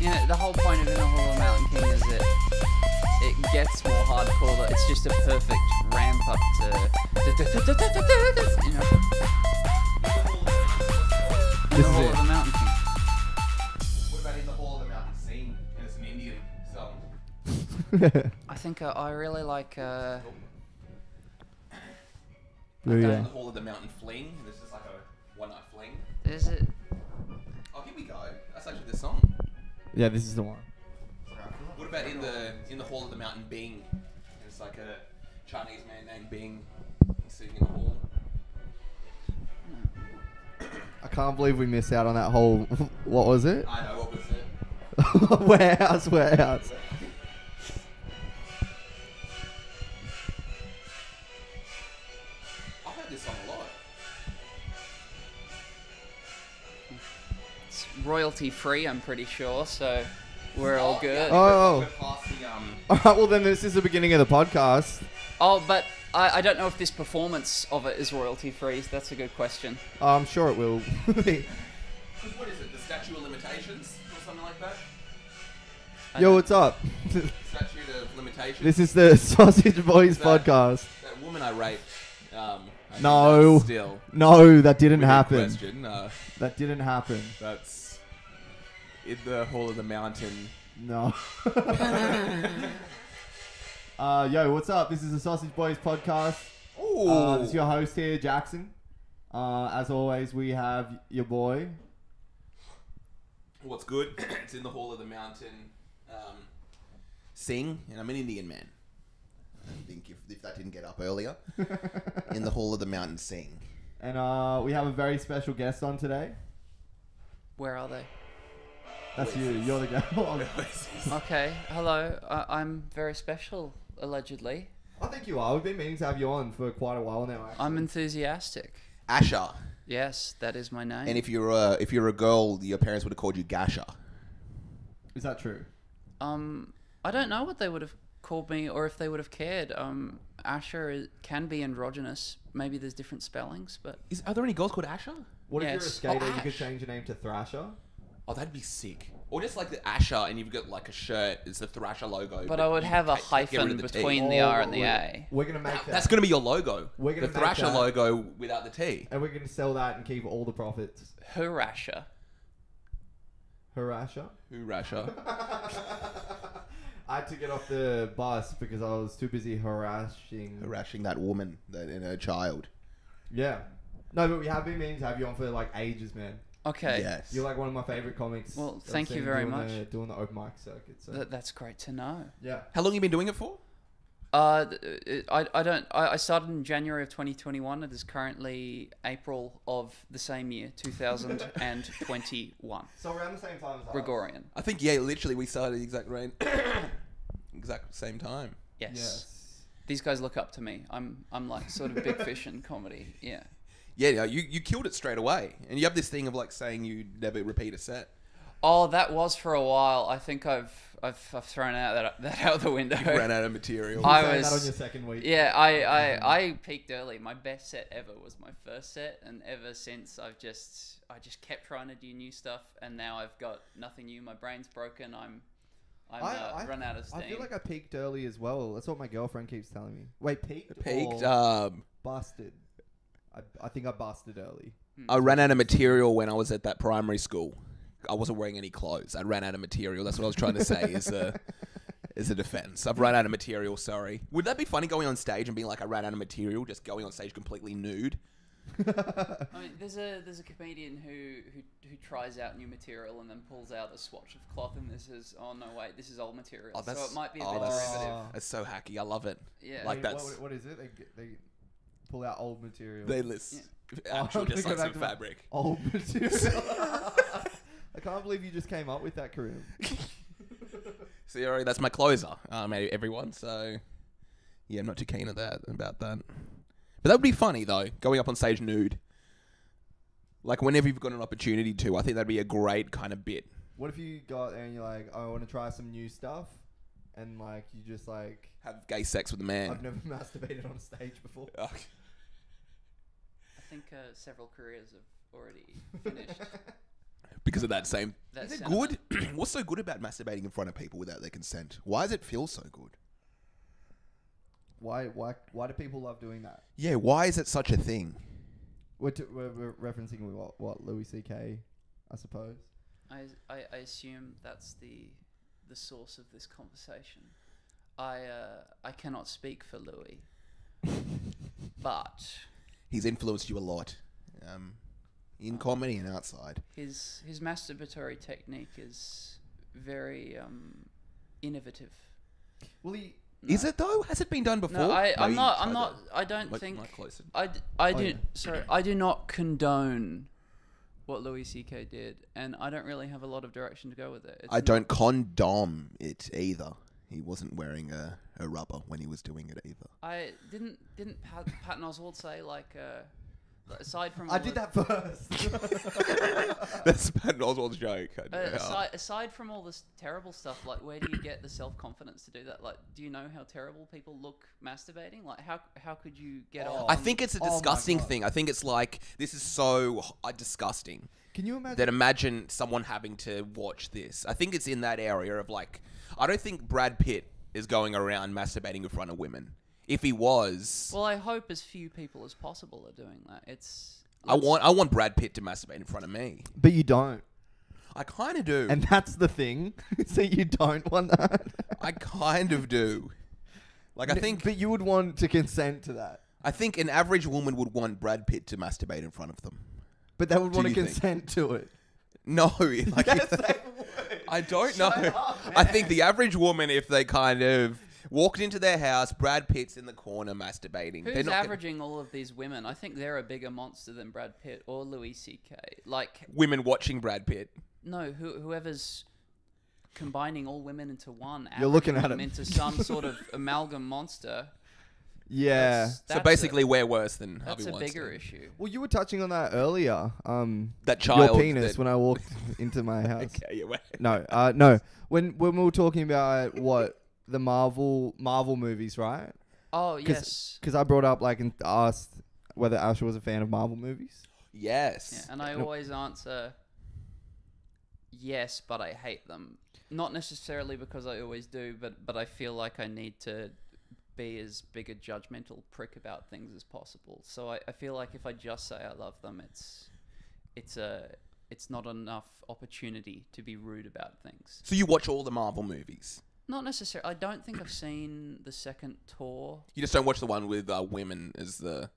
You know, the whole point of In the Hall of the Mountain King is that it gets more hardcore. That it's just a perfect ramp up to, you know. In the Hall of the Mountain King. What about In the Hall of the Mountain Scene? And it's an Indian song. I think I really like. In Yeah. the Hall of the Mountain Fling. This is like a one-night fling. Is it? Oh, here we go. That's actually the song. Yeah, this is the one. What about in the Hall of the Mountain Bing? It's like a Chinese man named Bing. He's sitting in the hall. I can't believe we missed out on that whole. What was it? I know, what was it? Warehouse. I've heard this song a lot. It's royalty free, I'm pretty sure. So we're all good. Oh. We're past the, Alright, well then this is the beginning of the podcast. Oh, but I don't know if this performance of it is royalty free. That's a good question. I'm sure it will. what is it? The Statute of Limitations? Or something like that? Yo, what's up? Statute of Limitations? This is the Sausage Boys That- podcast. That woman I raped. I think No. that's Still. No, that didn't Weird happen. Question. That didn't happen. That's in the Hall of the Mountain. No. Yo, what's up? This is the Sausage Boys podcast. Ooh. This is your host here, Jackson. As always, we have your boy. What's good? It's in the Hall of the Mountain. Sing, and I'm an Indian man. I think if that didn't get up earlier. In the Hall of the Mountain Sing. And we have a very special guest on today. Where are they? That's you. You're the girl. Okay. Hello. I'm very special, allegedly. I think you are. We've been meaning to have you on for quite a while now, actually. I'm enthusiastic. Asha. Yes, that is my name. And if you're a girl, your parents would have called you Gasha. Is that true? I don't know what they would have called me or if they would have cared. Asher can be androgynous. Maybe there's different spellings, but Are there any girls called Asha? What if you're a Yes. skater? Oh, You could Ash. change your name to Thrasher. Oh, that'd be sick. Or just like the Asha, and you've got like a shirt. It's the Thrasher logo. but I would you have a get rid hyphen of the T. between the R and the A. We're gonna make that. That's going to be your logo. We're gonna the make Thrasher that. logo without the T. And we're gonna sell that and keep all the profits. Harasher. Harasher. Who Rasha? I had to get off the bus because I was too busy harassing. Harassing that woman and her child. Yeah. No, but we have been meaning to have you on for like ages, man. Okay. Yes. You're like one of my favorite comics. Well, I've thank you seen very doing much. Doing the open mic circuit. So. That's great to know. Yeah. How long have you been doing it for? I started in January of 2021. It is currently April of the same year, 2021. So around the same time as us. Gregorian. I think, yeah, literally we started the exact same time. Yes. Yes. These guys look up to me. I'm like sort of big fish in comedy. Yeah. Yeah, you killed it straight away. And you have this thing of like saying you never repeat a set. Oh, that was for a while. I think I've thrown that out the window. You ran out of material. You I saying was- that on your second week. Yeah, I peaked early. My best set ever was my first set, and ever since I just kept trying to do new stuff, and now I've got nothing new. My brain's broken. I'm run out of steam. I feel like I peaked early as well. That's what my girlfriend keeps telling me. Wait, peaked? Peaked. Or busted. I think I busted early. I ran out of material when I was at that primary school. I wasn't wearing any clothes. I ran out of material. That's what I was trying to say as a defense. I've run out of material, sorry. Would that be funny going on stage and being like, I ran out of material, just going on stage completely nude? I mean, there's a comedian who tries out new material and then pulls out a swatch of cloth and this is, oh no wait, this is old material. Oh, so that's- it might be a oh, bit that's- derivative. That's so hacky. I love it. Yeah. Like Wait, that's... what is it? They pull out old material. They list Oh, actual I'm gonna just go like back some to fabric. Old material. I can't believe you just came up with that, Kareem. So yeah, that's my closer, everyone. So yeah, I'm not too keen about that. But that would be funny though, going up on stage nude. Like whenever you've got an opportunity to, I think that'd be a great kind of bit. What if you got there and you're like, oh, I want to try some new stuff, and like you just like, Have gay sex with a man. I've never masturbated on stage before. Oh, I think several careers have already finished. because of that same. That Is it sentiment. good? What's so good about masturbating in front of people without their consent? Why does it feel so good? Why do people love doing that? Yeah, why is it such a thing? We're referencing what Louis C.K. I suppose. I assume that's the source of this conversation. I cannot speak for Louis, but He's influenced you a lot, in comedy and outside. his masturbatory technique is very innovative. Well, he. No. Is it though? Has it been done before? No, I'm Maybe not. try I'm not. that. I don't Mic think. closer. I Oh, do. yeah. Sorry, I do not condone what Louis C.K. did, and I don't really have a lot of direction to go with it. It's I not- don't condom it either. He wasn't wearing a rubber when he was doing it either. I didn't Patton Oswalt say like aside from I all did the- that first. That's Patton Oswalt's joke. aside from all this terrible stuff, like where do you get the self-confidence to do that? Like, do you know how terrible people look masturbating? Like, how could you get Oh. on? I think it's a Oh my disgusting God. thing. I think it's like, this is so disgusting. Can you imagine? That imagine someone having to watch this. I think it's in that area of like, I don't think Brad Pitt is going around masturbating in front of women. If he was, Well, I hope as few people as possible are doing that. I want Brad Pitt to masturbate in front of me. But you don't, I kind of do. and that's the thing. So you don't want that. I kind of do. Like I think, but you would want to consent to that. I think an average woman would want Brad Pitt to masturbate in front of them. But they would Do want to you think? consent to it. No, like Yes, they would. I don't know. Shut up, I man. think the average woman, if they kind of walked into their house, Brad Pitt's in the corner masturbating. They're Who's not gonna- averaging all of these women? I think they're a bigger monster than Brad Pitt or Louis C.K. Like, women watching Brad Pitt. no, whoever's combining all women into one. You're looking averaging at them him. into some sort of amalgam monster. Yeah. So basically, we're worse than That's Harvey a Weinstein. bigger issue. Well, you were touching on that earlier. That Your child. penis that- when I walked into my house. Okay, yeah, wait. No. When we were talking about what the Marvel movies, right? Oh yes. Because I brought up like and asked whether Asher was a fan of Marvel movies. Yes. Yeah, and I No. always answer yes, but I hate them. Not necessarily because I always do, but I feel like I need to be as big a judgmental prick about things as possible. So I feel like if I just say I love them, it's not enough opportunity to be rude about things. So you watch all the Marvel movies. Not necessarily. I don't think I've seen the second tour. You just don't watch the one with women as the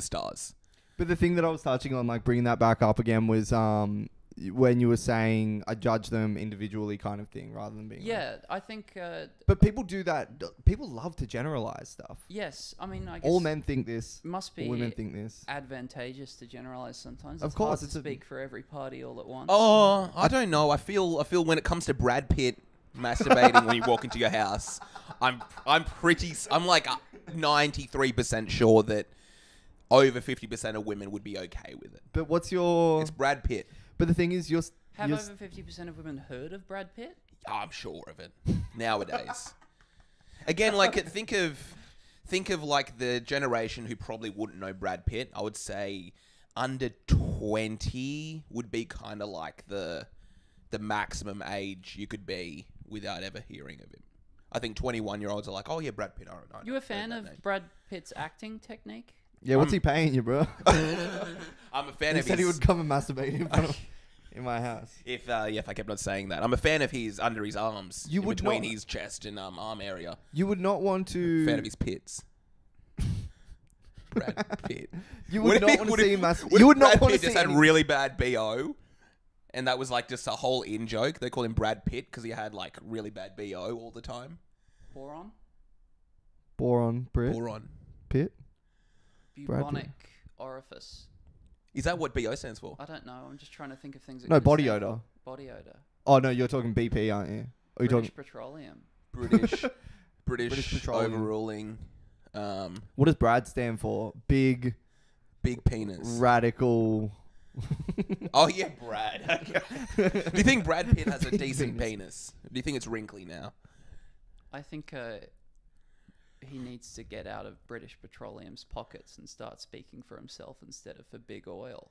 stars. But the thing that I was touching on, like bringing that back up again, was when you were saying I judge them individually, kind of thing, rather than being. Yeah, I think. But people do that. People love to generalize stuff. Yes, I mean, I guess All men think this. must All be women think this. advantageous to generalize sometimes. Of It's course, hard it's to a- speak for every party all at once. Oh, I don't know. I feel when it comes to Brad Pitt masturbating when you walk into your house, I'm like 93% sure that over 50% of women would be okay with it. But what's your? It's Brad Pitt. But the thing is, Have you're over 50% of women heard of Brad Pitt? I'm sure of it nowadays. Again, like think of like the generation who probably wouldn't know Brad Pitt. I would say under 20 would be kind of like the maximum age you could be without ever hearing of him. I think 21-year-olds are like, oh yeah, Brad Pitt. I know You a fan that of name. Brad Pitt's acting technique? yeah. What's he paying you, bro? I'm a fan He of said he his. would come and masturbate in my house. If I kept on saying that, I'm a fan of his under his arms, You in would between not- his chest and arm area. You would not want to. Fan of his pits. Brad Pitt. You What would if not he- want what to see if- him masturbate. what You if would not Brad want to Pitt see. just had any- really bad BO, and that was like just a whole in joke. They call him Brad Pitt because he had like really bad BO all the time. Boron? Boron Brit Boron. Pitt. Brad Pitt. Bubonic orifice. Is that what BO stands for? I don't know. I'm just trying to think of things that No, could body stand odor. for. Body odor. Oh no, you're talking BP, aren't you? Or you British talking? Petroleum. British British Petroleum. overruling. What does Brad stand for? Big Big penis. radical. Oh yeah, Brad. Do you think Brad Pitt has a Big decent penis. penis? Do you think it's wrinkly now? I think he needs to get out of British Petroleum's pockets and start speaking for himself instead of for big oil.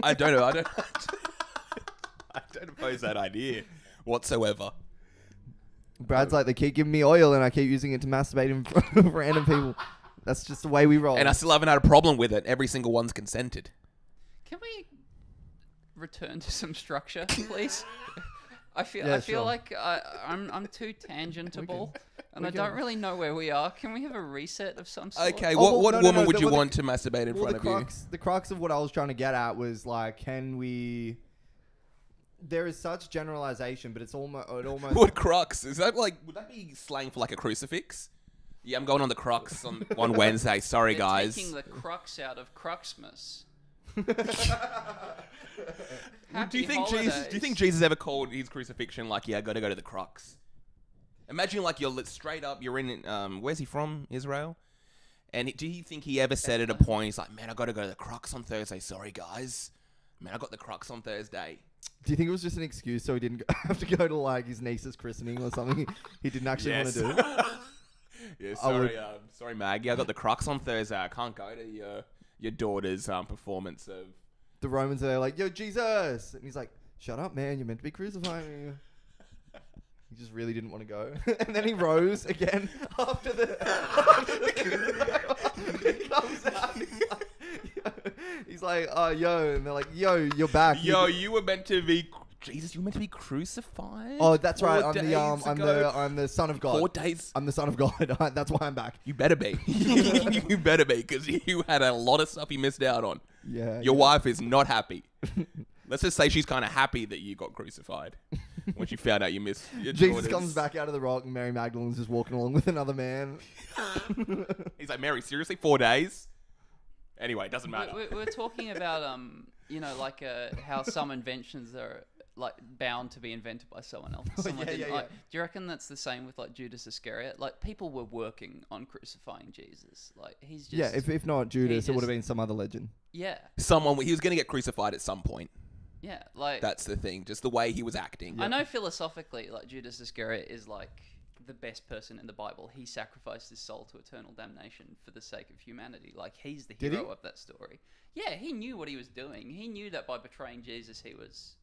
I don't know. I don't. I don't oppose that idea whatsoever. Brad's like, they keep giving me oil and I keep using it to masturbate in front of random people. That's just the way we roll. And I still haven't had a problem with it. Every single one's consented. Can we return to some structure, please? I feel sure. like I'm too tangentable, and I don't really know where we are. Can we have a reset of some sort? Okay, Oh, what no, woman would you well, want to masturbate in front of you? The crux of what I was trying to get at was like, can we... There is such generalization, but it almost... What crux? Is that like... Would that be slang for like a crucifix? Yeah, I'm going on the crux on Wednesday. Sorry, They're guys. taking the crux out of Cruxmas. Do you think Jesus ever called his crucifixion like, yeah, I got to go to the crux? Imagine like you're straight up, you're in, where's he from? Israel? And do you think he ever said at a point, he's like, man, I got to go to the crux on Thursday. Sorry, guys. Man, I got the crux on Thursday. Do you think it was just an excuse so he didn't have to go to like his niece's christening or something he didn't actually want to do? Yeah, sorry, Maggie. I got the crux on Thursday. I can't go to your daughter's performance of... The Romans are there like, yo, Jesus! And he's like, shut up, man. You're meant to be crucifying me. He just really didn't want to go. And then he rose again after the... he comes out. He's like, oh, yo. And they're like, yo, you're back. Yo, you were meant to be... Jesus, you were meant to be crucified? Oh, that's right. I'm the son of God. 4 days. I'm the son of God. That's why I'm back. You better be. You better be, because you had a lot of stuff you missed out on. Yeah. Your wife is not happy. Let's just say she's kind of happy that you got crucified when she found out you missed your Jesus comes back out of the rock and Mary Magdalene's just walking along with another man. He's like, Mary, seriously? 4 days? Anyway, it doesn't matter. We're talking about, like how some inventions are like bound to be invented by someone else. Someone didn't. Like, do you reckon that's the same with like Judas Iscariot? Like people were working on crucifying Jesus. Like he's just... Yeah, if not Judas, it would have been some other legend. Yeah. He was going to get crucified at some point. Yeah, like... That's the thing, just the way he was acting. I know philosophically, like Judas Iscariot is like the best person in the Bible. He sacrificed his soul to eternal damnation for the sake of humanity. Like he's the hero of that story. Yeah, he knew what he was doing. He knew that by betraying Jesus, he was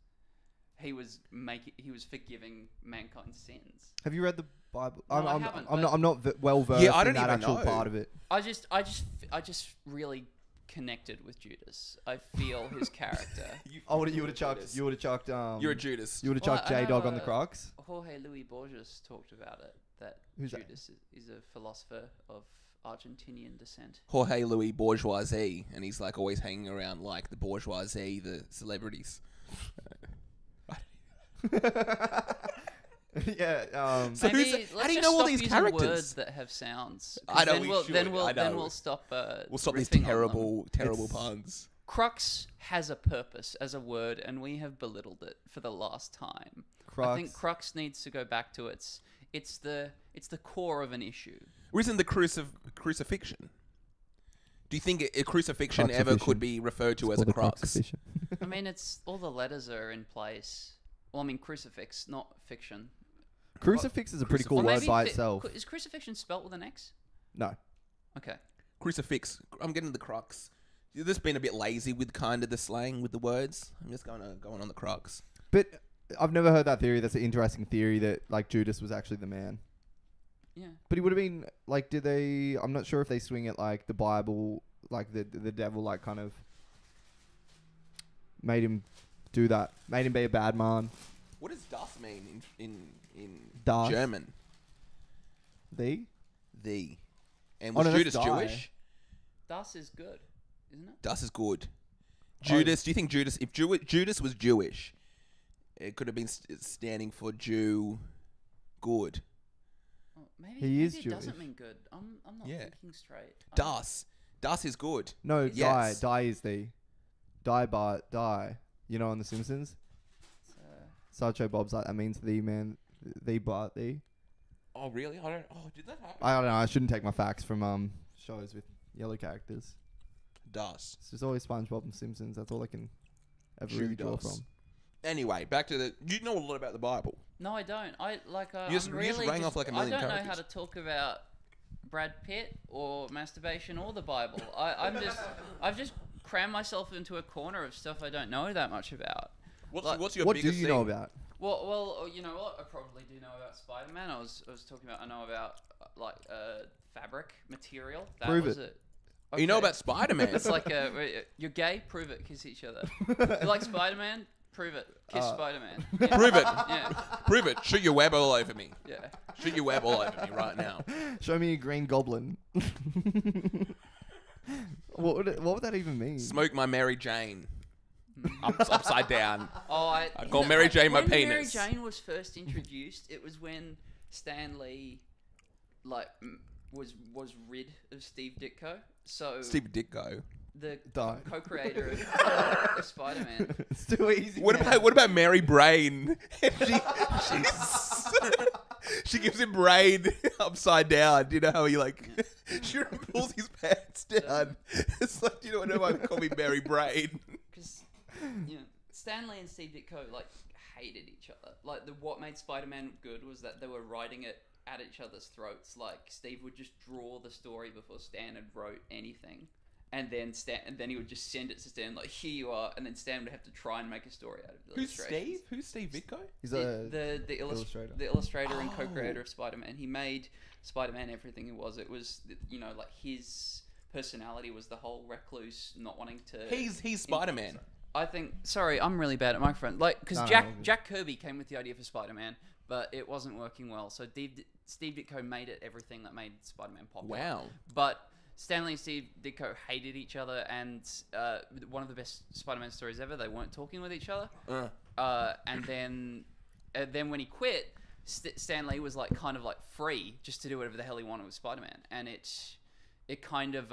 forgiving mankind's sins. Have you read the Bible? No, I haven't. I'm not well versed I don't in that even actual know. part of it. I just really connected with Judas. I feel his character. You would have chucked. You're a Judas. You would have chucked J-Dog on the crux. Jorge Luis Borges talked about it. That Who's Judas is a philosopher of Argentinian descent. Jorge Luis Bourgeoisie, and he's like always hanging around like the bourgeoisie, the celebrities. Yeah. So how do you know all these characters? Words that have sounds. I know. Then we'll stop. We'll stop these riffing on terrible puns. Crux has a purpose as a word, and we have belittled it for the last time. Crux. I think crux needs to go back to it's the core of an issue. Or isn't the crucifixion? Do you think a crucifixion ever could be referred to as a crux? I mean, it's all the letters are in place. Well, I mean, crucifix, not fiction. Crucifix is a pretty cool word by itself. Is crucifixion spelt with an X? No. Okay. Crucifix. I'm getting the crux. You've just been a bit lazy with kind of the slang with the words. I'm just going on the crux. But I've never heard that theory. That's an interesting theory that like Judas was actually the man. Yeah. But he would have been like, I'm not sure if they swing it like the Bible, like the devil, like kind of made him do that, made him be a bad man. What does das mean in Das? German? The. And was Judas that's Jewish? Das is good, isn't it? Das is good. Judas, do you think Judas, if Judas was Jewish, it could have been standing for Jew good? Oh, maybe He is it Jewish. doesn't mean good. I'm not thinking straight. Das is good. No, Yes. die is the. Die, Bart, die. You know, on The Simpsons? Sideshow Bob's like, that means the man, the Bart, the. Oh, really? Did that happen? I don't know. I shouldn't take my facts from shows with yellow characters. Das. It's just always SpongeBob and Simpsons. That's all I can ever really draw from. Anyway, back to you know a lot about the Bible. No, I don't. You just rang off like a million I don't know how characters. to talk about Brad Pitt or masturbation or the Bible. I've just crammed myself into a corner of stuff I don't know that much about. What's your What do biggest you know thing? about? Well, you know what? I probably do know about Spider-Man. I was talking about. I know about fabric material. That Prove was it. You know Okay. about Spider-Man. It's like you're gay. Prove it. Kiss each other. You like Spider-Man? Prove it. Kiss Spider-Man. Yeah. Prove it. Yeah. Prove it. Shoot your web all over me. Yeah. Shoot your web all over me right now. Show me a green goblin. What would that even mean? Smoke my Mary Jane. Upside down. Oh, I call Mary Jane my when Mary penis. Jane was first introduced, it was when Stan Lee, was rid of Steve Ditko. So Steve Ditko. the Die. co-creator of Spider-Man. It's too easy. What about Mary Brain? She gives him brain upside down. Do you know how he she pulls his pants down? It's like, you know why they call me Mary Brain? Because Stan Lee and Steve Ditko hated each other. What made Spider-Man good was that they were writing it at each other's throats. Like Steve would just draw the story before Stan had wrote anything, and then he would just send it to Stan like, here you are, and then Stan would have to try and make a story out of the Who's illustrations. Steve? Who's Steve Ditko? He's The illustrator. the illustrator and Oh. co-creator of Spider-Man. He made Spider-Man everything it was. It was his personality was the whole recluse, not wanting to. He's Spider-Man. I think. Sorry, I'm really bad at microphone. Because No, no, Jack all good. Jack Kirby came with the idea for Spider-Man, but it wasn't working well. So Steve Ditko made it everything that made Spider-Man popular. Wow. But Stanley and Steve Ditko hated each other, and one of the best Spider-Man stories ever. They weren't talking with each other. And then when he quit, Stan Lee was kind of free just to do whatever the hell he wanted with Spider-Man, and it kind of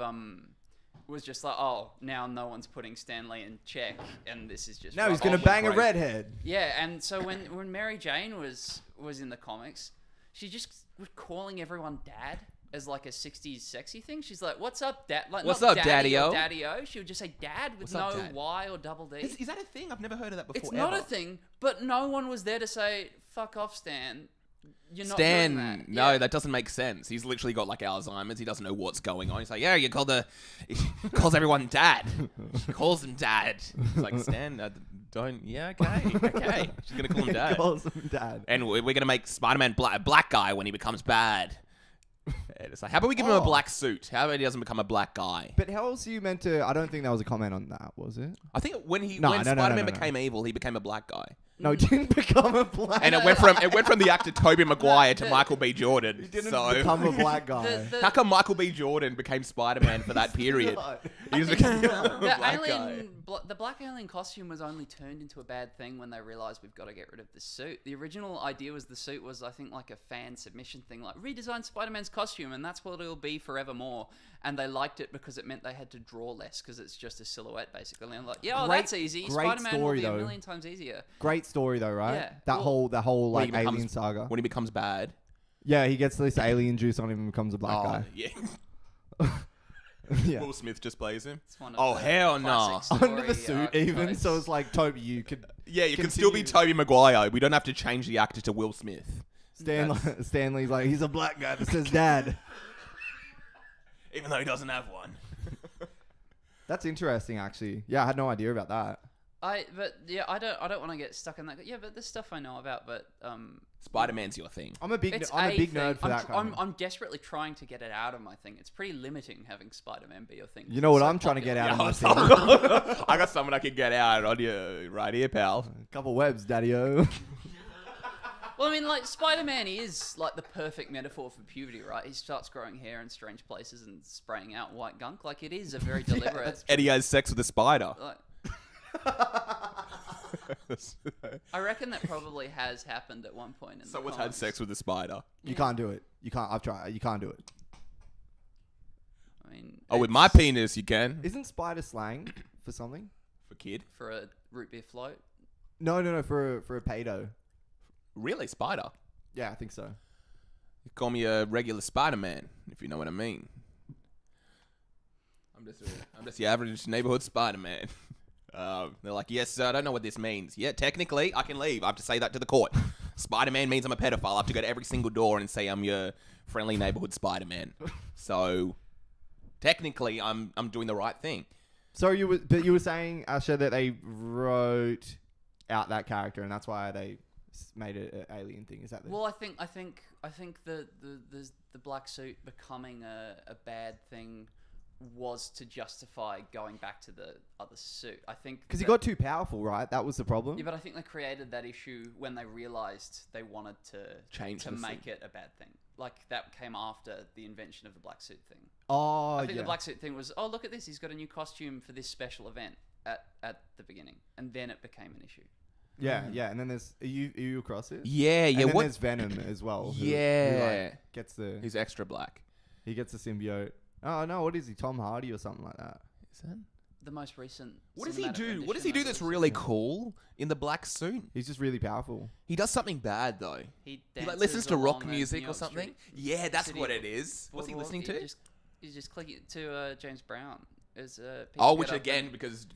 was just like, oh, now no one's putting Stan Lee in check, and this is just Now he's right. gonna Oh, bang a great. redhead. Yeah, and so when Mary Jane was in the comics, she just was calling everyone dad as a 60s sexy thing. She's like, "What's up, dad?" What's not up, Daddy-O? Daddy-O? Daddy-O. She would just say dad with What's up, no Dad? Y or double D. Is that a thing? I've never heard of that before. It's not ever. a thing, but no one was there to say, "Fuck off, Stan." You're not Stan, doing that. no, Yeah. that doesn't make sense. He's literally got Alzheimer's. He doesn't know what's going on. He's like, yeah, he calls everyone dad. He calls him dad. He's like, Stan, okay. She's gonna call him dad. Calls him dad. And we're gonna make Spider-Man a black guy when he becomes bad. And it's like, how about we give him a black suit? How about he doesn't become a black guy? But how else are you meant to? I don't think that was a comment on that, was it? I think when No, Spider-Man no. became evil, he became a black guy. No, he didn't become a black. And it went from the actor Tobey Maguire to Michael B. Jordan. He didn't so become a black guy. how come Michael B. Jordan became Spider-Man for that period? He just became a The black guy. the black alien costume was only turned into a bad thing when they realized we've got to get rid of the suit. The original idea was the suit was, I think, a fan submission thing, redesign Spider-Man's costume, and that's what it'll be forevermore. And they liked it because it meant they had to draw less because it's just a silhouette basically. And that's easy. Great Spider-Man will story, be a though. million times easier. Great story though, right? Yeah. That whole When he becomes- alien saga. When he becomes bad. Yeah, he gets this alien juice on him and becomes a black guy. Yeah. Yeah. Will Smith just plays him. It's one of Oh, the hell no. classic Under the story suit, even. archetypes. So it's like, Toby, you could. Yeah, you can still be Tobey Maguire. We don't have to change the actor to Will Smith. Stanley's like, he's a black guy that says dad. Even though he doesn't have one. That's interesting, actually. Yeah, I had no idea about that. I don't want to get stuck in that. Yeah, but there's stuff I know about, but Spider-Man's your thing. I'm a big it's nerd thing. for that kind of. I'm desperately trying to get it out of my thing. It's pretty limiting having Spider-Man be your thing. You know what It's so I'm trying to get popular. out of my thing? I got someone I can get out on you right here, pal. Couple webs, daddy-o. Well, I mean, Spider-Man is the perfect metaphor for puberty, right? He starts growing hair in strange places and spraying out white gunk. It is a very deliberate. And he has sex with a spider. I reckon that probably has happened at one point. In Someone's the had comics. sex with a spider. You can't do it. You can't. I've tried. You can't do it. I mean, Oh, with my penis, you can. Isn't spider slang for something? For kid? for a root beer float. No. For a pedo. Really, spider? Yeah, I think so. You call me a regular Spider-Man, if you know what I mean. I'm just the average neighborhood Spider-Man. They're like, yes, sir, I don't know what this means. Yeah, technically, I can leave. I have to say that to the court. Spider-Man means I'm a pedophile. I have to go to every single door and say I'm your friendly neighborhood Spider-Man. So, technically, I'm doing the right thing. So you were saying, Asher, that they wrote out that character, and that's why they made it an alien thing. Is that the... Well, I think the black suit becoming a bad thing was to justify going back to the other suit. I think because he got too powerful, right? That was the problem. Yeah, but I think they created that issue when they realized they wanted to change to make it a bad thing. Like that came after the invention of the black suit thing. Oh, I think the black suit thing was, oh, look at this, he's got a new costume for this special event at the beginning, and then it became an issue. Yeah, yeah, and then there's are you across it? Yeah, and yeah. then What? there's Venom as well. Who like, gets the He's extra black. he gets the symbiote. Oh no, what is he? Tom Hardy or something like that? Is that? The most recent. What does he cinematic do? rendition What does he do I've that's ever really seen. cool in the black suit? He's just really powerful. He does something bad though. He Like listens to rock along a music New or York something. street. Yeah, that's City what of it is. What's he Boardwalk. listening to? He's just clicking to James Brown. As Oh, which again, because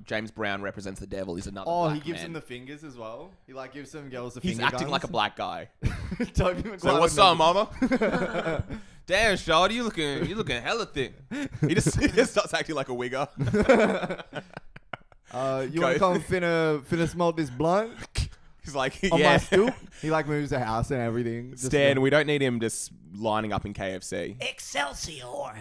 James Brown represents the devil, he's another. Oh, black he gives man. him the fingers as well. He like gives some girls the He's finger acting guns. like a black guy. Tobey Maguire So what's never- up, mama? Damn, Shawty, you looking hella thick. He just starts acting like a wigger. You want to come finna smoke this blunt He's like, on yeah. my stoop? He like moves the house and everything. Just Stan, we don't need him just lining up in KFC. Excelsior!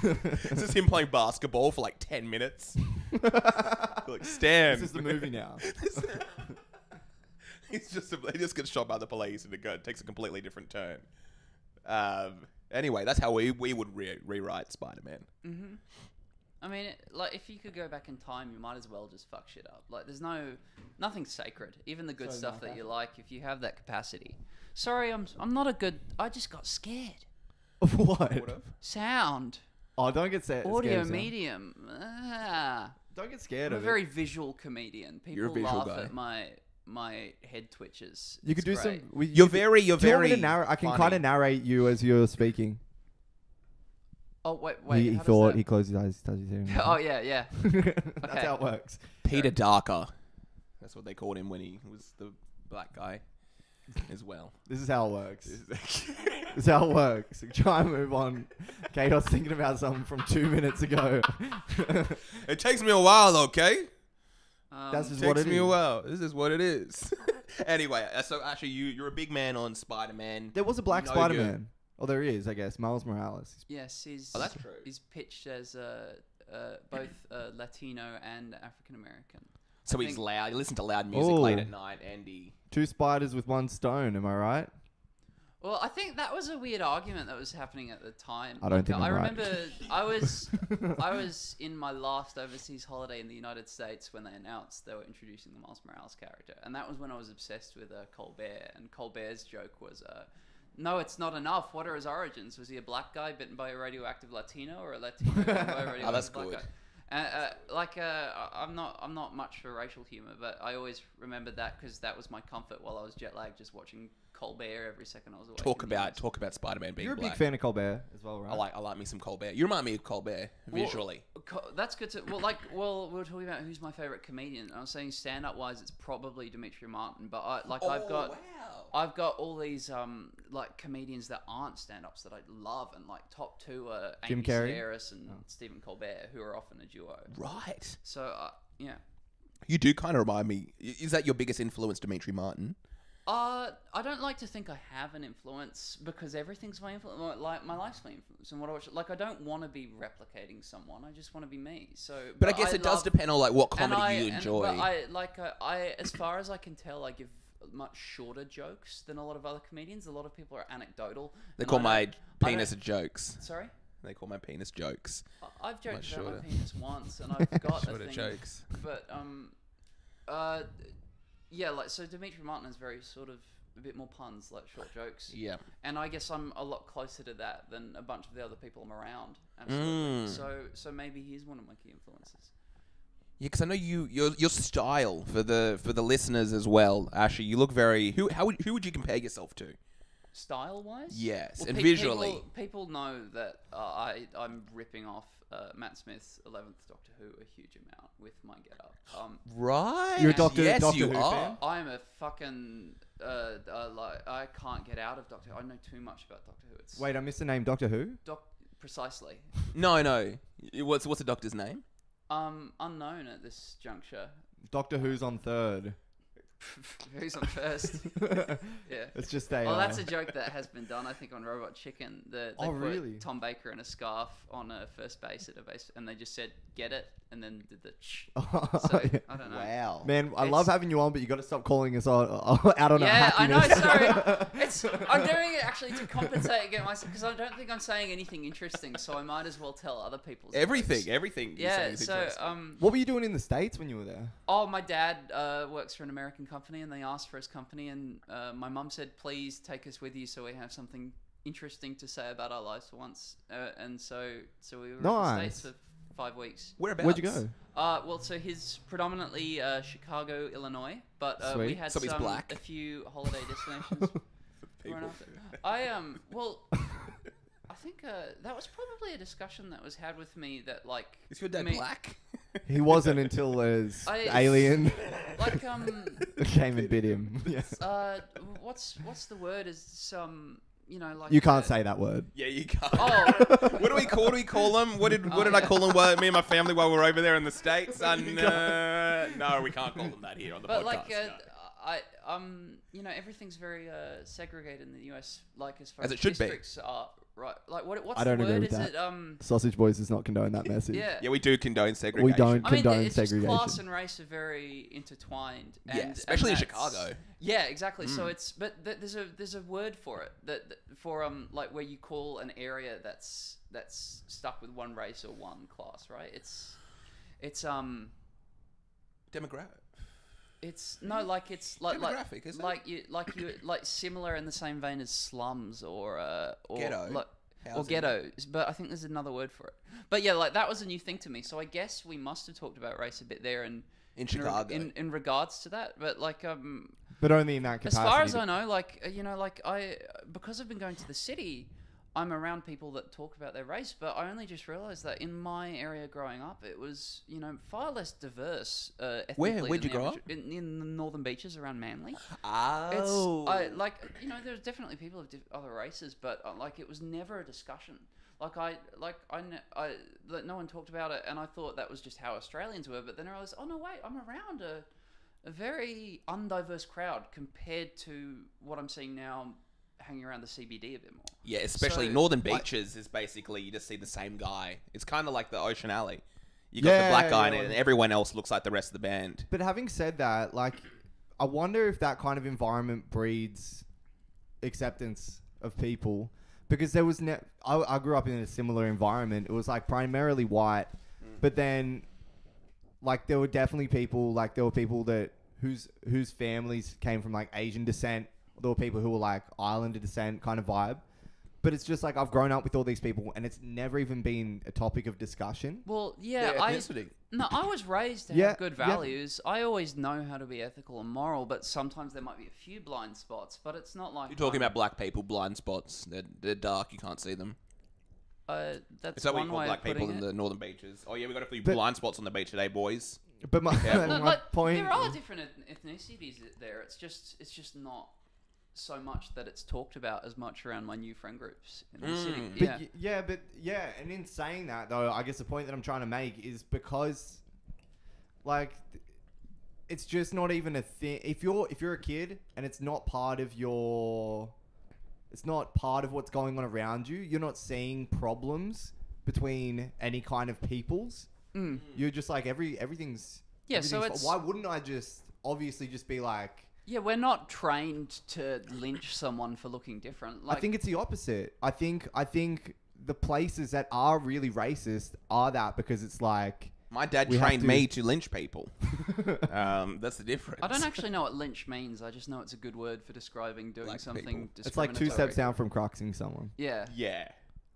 This is him playing basketball for like 10 minutes. Like, Stan. This is the movie now. He just gets shot by the police and it takes a completely different turn. Anyway, that's how we would rewrite Spider-Man. Mm-hmm. I mean, like if you could go back in time, you might as well just fuck shit up. Like, there's nothing sacred. Even the good So stuff that not you like, if you have that capacity. Sorry, I'm not a good. I just got scared. Of what? Sound, Oh, don't get scared. audio of sound. medium. Don't get scared I'm a of very it. visual comedian. People You're a visual laugh guy. at my head twitches. You could It's do great. some. We, You're you could- very do you want me very to narrate? I can funny. kind of narrate you as you're speaking. Oh wait. He how does thought that- he closed his eyes, touched his hearing. Oh yeah. That's Okay. how it works. Peter Darker. That's what they called him when he was the black guy as well. This is how it works. This is how it works. Try and move on. Kate, I was thinking about something from 2 minutes ago. It takes me a while, okay? That's just Takes what it me is. a while. This is what it is. Anyway, so actually, you're a big man on Spider-Man. There was a black No Spider-Man. Oh, there is, I guess. Miles Morales. Yes, he's. Oh, that's true. He's pitched as both Latino and African American. So I he's think- loud. He listens to loud music Oh. late at night, and he... 2 spiders with 1 stone. Am I right? Well, I think that was a weird argument that was happening at the time. I don't think I I'm right. remember I was in my last overseas holiday in the United States when they announced they were introducing the Miles Morales character, and that was when I was obsessed with Colbert. And Colbert's joke was, "No, it's not enough. What are his origins? Was he a black guy bitten by a radioactive Latino, or a Latino bitten by a radioactive that's black good. guy?" I'm not much for racial humor, but I always remembered that because that was my comfort while I was jet lagged, just watching Colbert every second I was away. Talk from the about US. Spider-Man being You're a black. big fan of Colbert as well, right? I like me some Colbert. You remind me of Colbert visually. That's good to. We were talking about who's my favorite comedian. And I was saying stand-up wise, it's probably Dimitri Martin. But I've got all these like comedians that aren't stand-ups that I love, and like top 2 are Jim Amy Carrey? Sedaris and Stephen Colbert, who are often a duo. Right. So yeah. You do kind of remind me. Is that your biggest influence, Dimitri Martin? I don't like to think I have an influence because everything's my influence. Like my life's my influence, and what I watch. Like I don't want to be replicating someone. I just want to be me. So, But I guess it does depend on like what comedy you enjoy. But I, as far as I can tell, I give much shorter jokes than a lot of other comedians. A lot of people are anecdotal. They and call I my don't- I penis don't- jokes. Sorry. They call my penis jokes. I've joked Much about shorter. my penis once, and I've got a Shorter thing. jokes. But yeah, like so Dimitri Martin is very sort of a bit more puns, like short jokes. Yeah. And I guess I'm a lot closer to that than a bunch of the other people I'm around. Absolutely. So maybe he's one of my key influences. Yeah, because I know your style for the listeners as well. Ashley, you look very. Who would you compare yourself to? Style wise? Yes, Well, and visually. People know that I'm ripping off Matt Smith's 11th Doctor Who a huge amount with my get up. Right. You're a Doctor Yes, Who you fan? are. I'm a fucking like I can't get out of Doctor Who. I know too much about Doctor Who. It's Wait, I missed the name. Doctor Who? precisely. No. What's the doctor's name? Unknown at this juncture. Doctor Who's on third. Who's on first? Yeah. It's just a. Well, that's a joke that has been done, I think, on Robot Chicken. They Oh, put really? Tom Baker in a scarf on a first base at a base, and they just said, "Get it," and then did the shh. So, Yeah. I don't know. Wow. Man, I It's- love having you on, but you got to stop calling us out on Yeah, our I know. hackiness. Sorry, I'm doing it actually to compensate against myself because I don't think I'm saying anything interesting. So I might as well tell other people's Everything. jokes. Everything. you say Yeah. is So interesting. What were you doing in the States when you were there? Oh, my dad works for an American company, and they asked for his company, and my mum said, "Please take us with you, so we have something interesting to say about our lives for once." And so we were in the Nice. States for 5 weeks. Whereabouts? Where'd you go? Well, so he's predominantly Chicago, Illinois, but we Sweet. had So he's black. a few holiday destinations. People. Well, I think that was probably a discussion that was had with me that like. Is your dad me- black? He wasn't until his I- alien Like came and bit him. Yes. what's the word is some like You can't say that word. Yeah, you can't. Oh. What do we call them? What did I call them? Me and my family while we were over there in the States? No, we can't call them that here on the But podcast. no. Everything's very segregated in the US, like as far As as it should be. districts are, right? Like what's I don't the agree word? with Is that. it Sausage Boys does not condone that message. yeah. Yeah, we do condone segregation. We don't I mean, condone it's just segregation. class and race are very intertwined. Yeah, And, especially in and that's- Chicago. Yeah, exactly. So there's a word for it for like where you call an area that's stuck with one race or one class, right? It's Demographic. It's no, like it's like Demographic, isn't it? like similar in the same vein as slums or Ghetto. or Housing. ghettos, but I think there's another word for it. But yeah, like that was a new thing to me. So I guess we must have talked about race a bit there In Chicago. in regards to that. But like But only in that as capacity. far as I know, like because I've been going to the city, I'm around people that talk about their race, but I only just realised that in my area growing up, it was far less diverse. Ethnically Where'd than you grow the up? average- in the northern beaches around Manly. Oh. There's definitely people of other races, but like it was never a discussion. No one talked about it, and I thought that was just how Australians were. But then I realised, oh no, wait, I'm around a very undiverse crowd compared to what I'm seeing now, hanging around the CBD a bit more. Yeah, especially So, Northern Beaches is basically you just see the same guy. It's kind of like the Ocean Alley. You got the black guy in it, and everyone else looks like the rest of the band. But having said that, like, I wonder if that kind of environment breeds acceptance of people. Because there was I grew up in a similar environment. It was like primarily white, but then like there were definitely people that whose families came from like Asian descent. There were people who were like Islander descent kind of vibe. But it's just like I've grown up with all these people, and it's never even been a topic of discussion. Well, yeah, ethnicity. I was raised to Yeah, have good yeah. values. I always know how to be ethical and moral, but sometimes there might be a few blind spots. But it's not like You're talking about black people, blind spots. They're dark. You can't see them. That's Is that what one you call way black of putting people in it. the Northern Beaches? Oh yeah, we got a few But- blind spots on the beach today, boys. But my, Yeah. No, my like, point. there are different ethnicities there. It's just not so much that it's talked about as much around my new friend groups in the city. But Yeah. and in saying that though, I guess the point that I'm trying to make is because, like, it's just not even a thing. If you're a kid and it's not part of what's going on around you, you're not seeing problems between any kind of peoples. You're just like everything's. Yeah, so everything's why wouldn't I just obviously just be like. Yeah, we're not trained to lynch someone for looking different. Like, I think it's the opposite. I think the places that are really racist are that because it's like My dad We have trained to- me to lynch people. That's the difference. I don't actually know what lynch means. I just know it's a good word for describing doing Black something people. it's like 2 steps down from cruxing someone. Yeah, Yeah.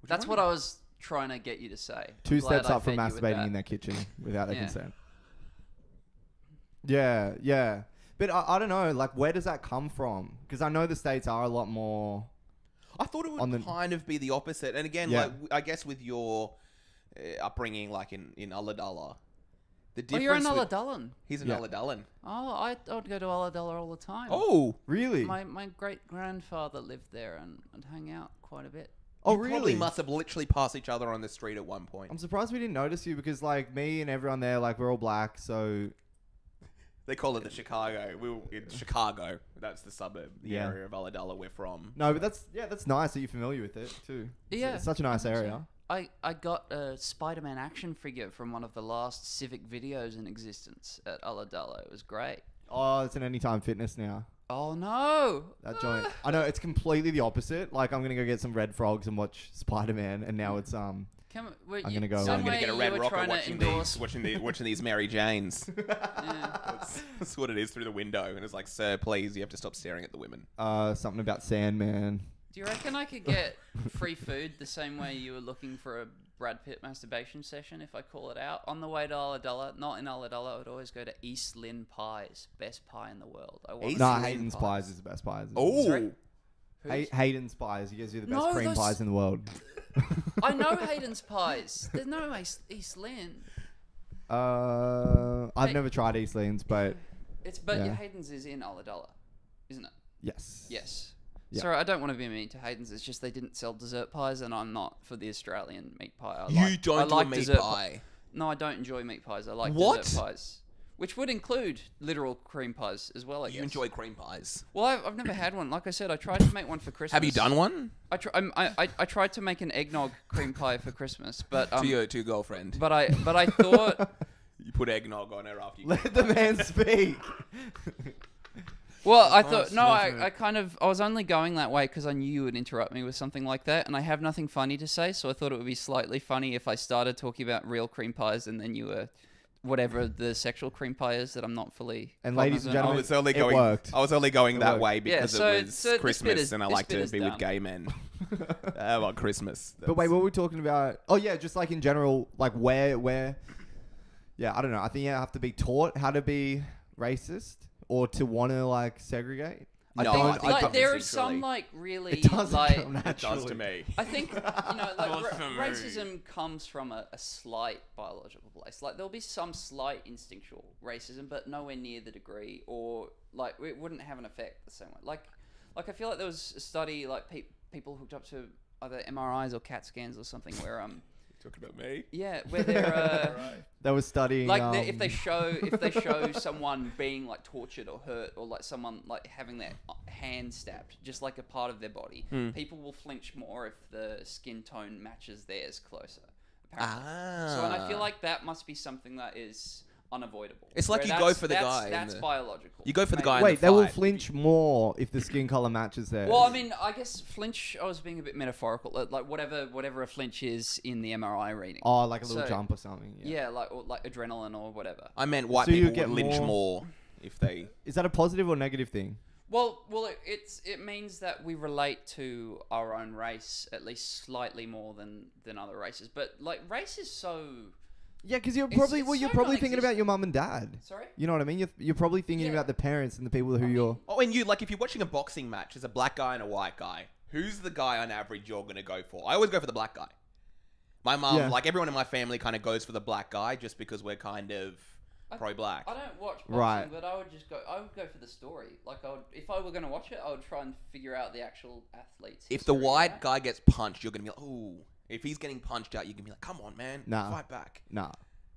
that's what I was trying to get you to say. 2 I'm glad steps I up from fed you with masturbating that. in their kitchen without their Yeah. consent. Yeah. But I don't know, like, where does that come from? Because I know the States are a lot more... I thought it would kind of be the opposite. And again, Yeah. like I guess with your upbringing, like in Ulladulla, the Oh, difference. you're in with- Ulladulla. He's an Yeah. Ulladullan. Oh, I would go to Ulladulla all the time. Oh, Really? My great grandfather lived there and hung out quite a bit. Oh, You probably really? must have literally passed each other on the street at one point. I'm surprised we didn't notice you because like me and everyone there, like we're all black, so They call it the Chicago. We were in Chicago. That's the suburb, the Yeah. area of Ulladulla we're from. no, but that's nice that you're familiar with it too. Yeah. It's such a nice area. I got a Spider-Man action figure from one of the last Civic videos in existence at Ulladulla. It was great. Oh, it's an Anytime Fitness now. Oh no! That joint. I know it's completely the opposite. Like I'm gonna go get some Red Frogs and watch Spider-Man, and now it's I'm gonna go- So I'm Some gonna get a red rocker trying watching these Mary Janes. Yeah. That's what it is through the window, and it's like, sir, please, you have to stop staring at the women. something about Sandman. Do you reckon I could get free food the same way you were looking for a Brad Pitt masturbation session if I call it out? On the way to Ulladulla, not in Ulladulla, I would always go to East Lynn Pies. Best pie in the world. I want East Nah, Lynn Hayden's Pies is the best pies. Oh, Sorry? Who's- Hayden's Pies. He gives you the best No, cream those- pies in the world. I know Hayden's Pies. There's no East Lynn. I've Hey- never tried East Lynn's, but But Yeah. Hayden's is in Ulladulla, isn't it? yes. Yes. Yeah. Sorry, I don't want to be mean to Hayden's. It's just they didn't sell dessert pies, and I'm not for the Australian meat pie. I you don't I do a like meat dessert pie. No, I don't enjoy meat pies. I like What? dessert pies, which would include literal cream pies as well. I You guess. enjoy cream pies. Well, I've never had one. Like I said, I tried to make one for Christmas. Have you done one I tried to make an eggnog cream pie for Christmas, but to your girlfriend? but I thought. You put eggnog on her after you. Let the man speak. Well, I Nice, thought no. nice, I was only going that way because I knew you would interrupt me with something like that, and I have nothing funny to say, so I thought it would be slightly funny if I started talking about real cream pies, and then you were whatever the sexual cream pie is that I'm not fully. And ladies and cognizant of. gentlemen, I was only it going. worked. I was only going It that worked. way Yeah, because so- it was so this Christmas, bit is- and I this like bit to is be dumb. with gay men. Well, Christmas. But wait, what were we talking about? Oh yeah, just like in general, like where. Yeah, I don't know. I think you have to be taught how to be racist or to want to like segregate. No, don't- I think Like comes there are instinctually. some like really It doesn't like. come It naturally. does to me. I think like Does to me. racism comes from a slight biological place. Like there'll be some slight instinctual racism, but nowhere near the degree, or like it wouldn't have an effect the same way. Like I feel like there was a study like people hooked up to either MRIs or CAT scans or something where Talking about me. yeah where they're They were studying like if they show someone being like tortured or hurt or like someone like having their hand stabbed just like a part of their body, people will flinch more if the skin tone matches theirs closer apparently. So and I feel like that must be something that is unavoidable. It's like Where you go that's- for the that's- guy in that's the- biological. You go for the Maybe. guy in Wait, the they will fight. flinch more if the skin color matches theirs. Well, I mean, I guess flinch. I was being a bit metaphorical. Like whatever a flinch is in the MRI reading. oh, like a little So- jump or something. Yeah. Yeah, like adrenaline or whatever. I meant white So you people get would lynch more- more if they. Is that a positive or negative thing? Well, it means that we relate to our own race at least slightly more than other races. But like race is so. Yeah, because you're It's- probably it's you're so probably thinking about non-existent. your mum and dad. Sorry. You know what I mean? You're probably thinking Yeah. about the parents and the people who I mean- you're. Oh, and you like if you're watching a boxing match, there's a black guy and a white guy. Who's the guy on average you're gonna go for? I always go for the black guy. My mum, Yeah. like everyone in my family, kind of goes for the black guy just because we're kind of I- pro-black. I don't watch boxing, Right. but I would go for the story. Like if I were going to watch it, I would try and figure out the actual athletes. If the history, white right? guy gets punched, you're gonna be like, ooh. If he's getting punched out, you can be like, come on, man, Nah. fight back. Nah.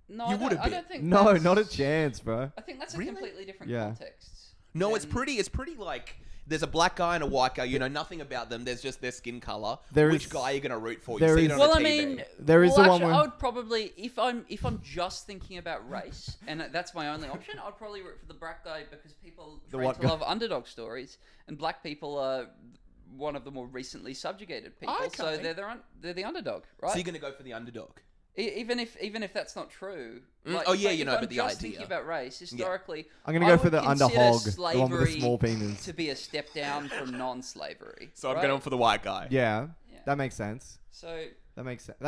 No, You I would don't, have I been. don't think. No, that's- not a chance, bro. I think that's Really? a completely different Yeah. context. No, it's And- pretty like there's a black guy and a white guy. You know nothing about them. There's just their skin color. There Which is- guy are you gonna root for? You there see is- it on Well, the I TV. mean, There is well, the one actually, where- I would probably if I'm just thinking about race and that's my only option, I'd probably root for the black guy because people The trained what to guy? love underdog stories, and black people are one of the more recently subjugated people, so Okay. they're the underdog, right? So you're gonna go for the underdog. Even if that's not true. Oh, yeah, if you know, if I'm but the just idea. thinking about race historically. I'm gonna I go for would the consider underhog, the one with the slavery small penis. to be a step down from non-slavery. So I'm right? going for the white guy. Yeah, Yeah. that makes sense. So That makes sense.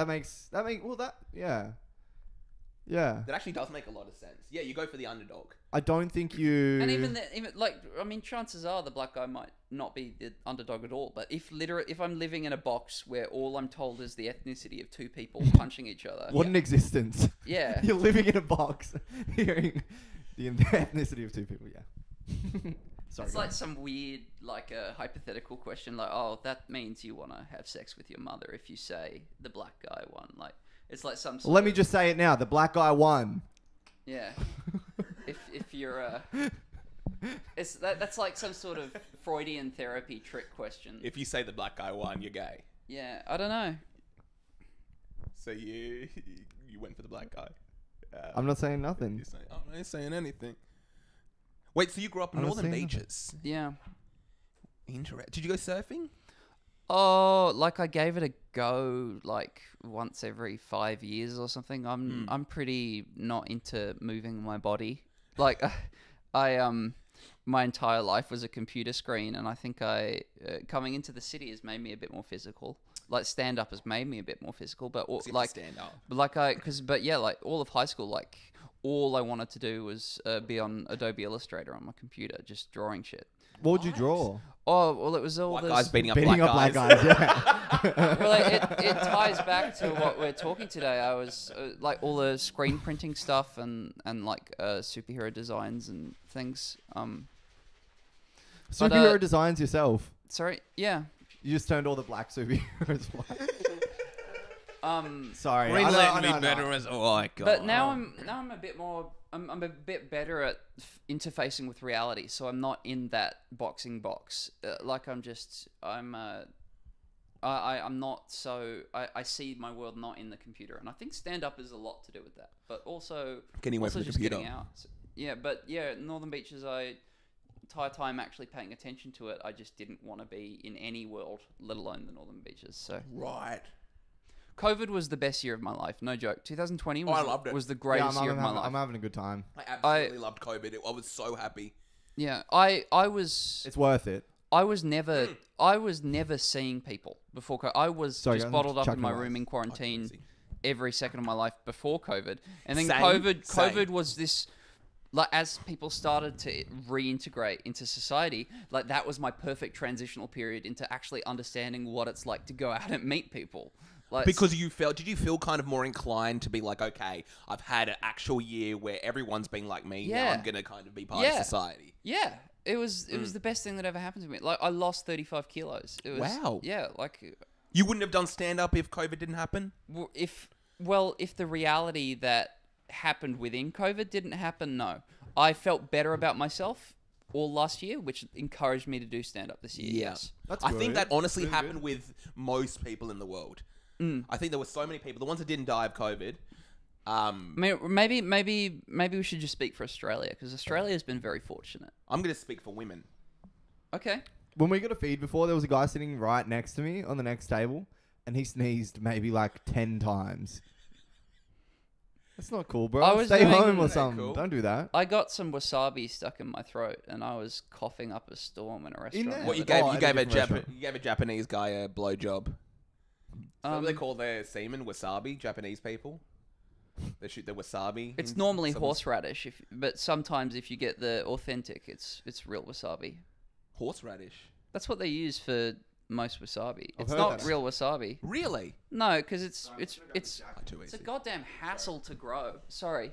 Yeah. That actually does make a lot of sense. Yeah, you go for the underdog. I don't think you. and even like I mean, chances are the black guy might not be the underdog at all. But if I'm living in a box where all I'm told is the ethnicity of two people punching each other, What an existence. yeah, You're living in a box, hearing the ethnicity of two people. Yeah. Sorry, It's go on. like some weird, like a hypothetical question, like, oh, that means you want to have sex with your mother if you say the black guy won. Like, it's like some. Well, let me just say it now. The black guy won. Yeah. if you're it's that's like some sort of Freudian therapy trick question. If you say the black guy won, you're gay. Yeah, I don't know. So you went for the black guy. I'm not saying nothing. I'm not saying anything. Wait, so you grew up in I'm not Northern saying Beaches? Yeah. Interesting. Did you go surfing? Oh, like I gave it a go like once every 5 years or something. I'm pretty not into moving my body. Like I my entire life was a computer screen, and I think coming into the city has made me a bit more physical. Like stand up has made me a bit more physical, but like stand up. like like all of high school, like all I wanted to do was be on Adobe Illustrator on my computer, just drawing shit. What would you draw? Oh, well, it was all White those... guys beating up Beating black up guys. black guys, yeah. Well, it ties back to what we're talking today. I was, like, all the screen printing stuff and like, superhero designs and things. Superhero designs yourself. Sorry? Yeah. You just turned all the black superheroes black. Sorry. Green I know, Lantern I know. better as oh god. But now I'm a bit more... I'm a bit better at interfacing with reality, so I'm not in that boxing box. I'm not so... I see my world not in the computer, and I think stand-up is a lot to do with that. But also... Getting away also from the just computer. Getting out. So, yeah, but yeah, Northern Beaches, entire time actually paying attention to it, I just didn't want to be in any world, let alone the Northern Beaches. So Right. COVID was the best year of my life, no joke. 2020 I loved it. was the greatest year of my life. I'm having a good time. I absolutely loved COVID. I was so happy. Yeah, I was It's worth it. I was never seeing people before COVID. I was Sorry, just guys, bottled up in chucking my away. room in quarantine crazy. every second of my life before COVID, and then Same. COVID was this. Like, as people started to reintegrate into society, like, that was my perfect transitional period into actually understanding what it's like to go out and meet people. Like, Because did you feel kind of more inclined to be like, okay, I've had an actual year where everyone's been like me. Now Yeah. I'm going to kind of be part of society. yeah, it was the best thing that ever happened to me. Like, I lost 35 kilos. It was, Wow. Yeah, like, You wouldn't have done stand-up if COVID didn't happen? if the reality that happened within COVID didn't happen, no. I felt better about myself all last year, which encouraged me to do stand-up this year. Yeah. Yes. That's I think good. that honestly Good, happened with most people in the world. I think there were so many people. The ones that didn't die of COVID. Maybe we should just speak for Australia, because Australia's been very fortunate. I'm going to speak for women. Okay. When we got a feed before, there was a guy sitting right next to me on the next table, and he sneezed maybe like 10 times. That's not cool, bro. I was Stay doing- home or Ain't something. cool. Don't do that. I got some wasabi stuck in my throat, and I was coughing up a storm in a restaurant. there? the What you other gave? day. Oh, You at a gave a different restaurant. you gave a Japanese guy a blowjob. What do they Um, call their semen? Wasabi. Japanese people. They shoot the wasabi. It's in normally someone's- horseradish, but sometimes if you get the authentic, it's real wasabi. Horseradish. That's what they use for most wasabi. I've It's heard not that. real wasabi. Really? No, because it's Too it's a easy. goddamn hassle to grow. Sorry.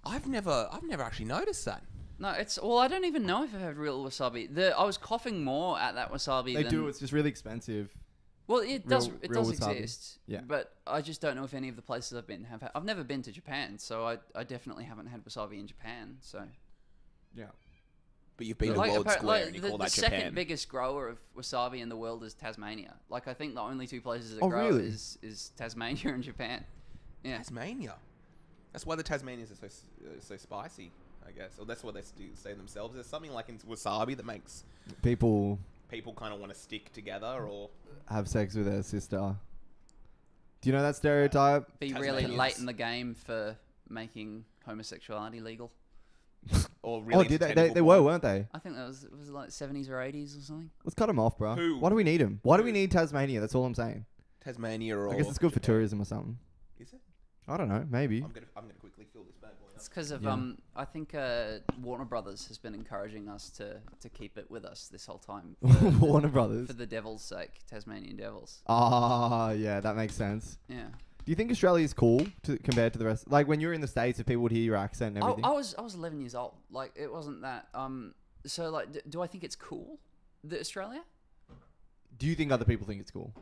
I've never actually noticed that. No, I don't even know if I have real wasabi. I was coughing more at that wasabi They than... do. It's just really expensive. Well, it does real wasabi. exist. Yeah. But I just don't know if any of the places I've been have... I've never been to Japan, so I definitely haven't had wasabi in Japan, so... Yeah. But you've been to Like, World appar- Square like, and you the, call the that second Japan. biggest grower of wasabi in the world is Tasmania. Like, I think the only two places that Oh, grow really? is Tasmania and Japan. Yeah. Tasmania. That's why the Tasmanians are so spicy, I guess. Or that's what they say themselves. There's something like in wasabi that makes People people kind of want to stick together, or have sex with their sister. Do you know that stereotype? Be really Tasmanians. late in the game for making homosexuality legal. really. Oh, did they? They were, weren't they? I think it was like 70s or 80s or something. Let's cut them off, bro. Who? Why do we need them? Why do we need Tasmania? That's all I'm saying. Tasmania or I guess it's good for Japan. tourism or something. Is it? I don't know. Maybe. I'm gonna quickly fill this bad boy It's up. because of Yeah. I think Warner Brothers has been encouraging us to keep it with us this whole time Warner Brothers. for the devil's sake, Tasmanian Devils. Ah, yeah, that makes sense. Yeah. Do you think Australia is cool compared to the rest? Like when you're in the States, if people would hear your accent and everything. I was 11 years old. Like, it wasn't that So like, do I think it's cool, the Australia? Do you think other people think it's cool?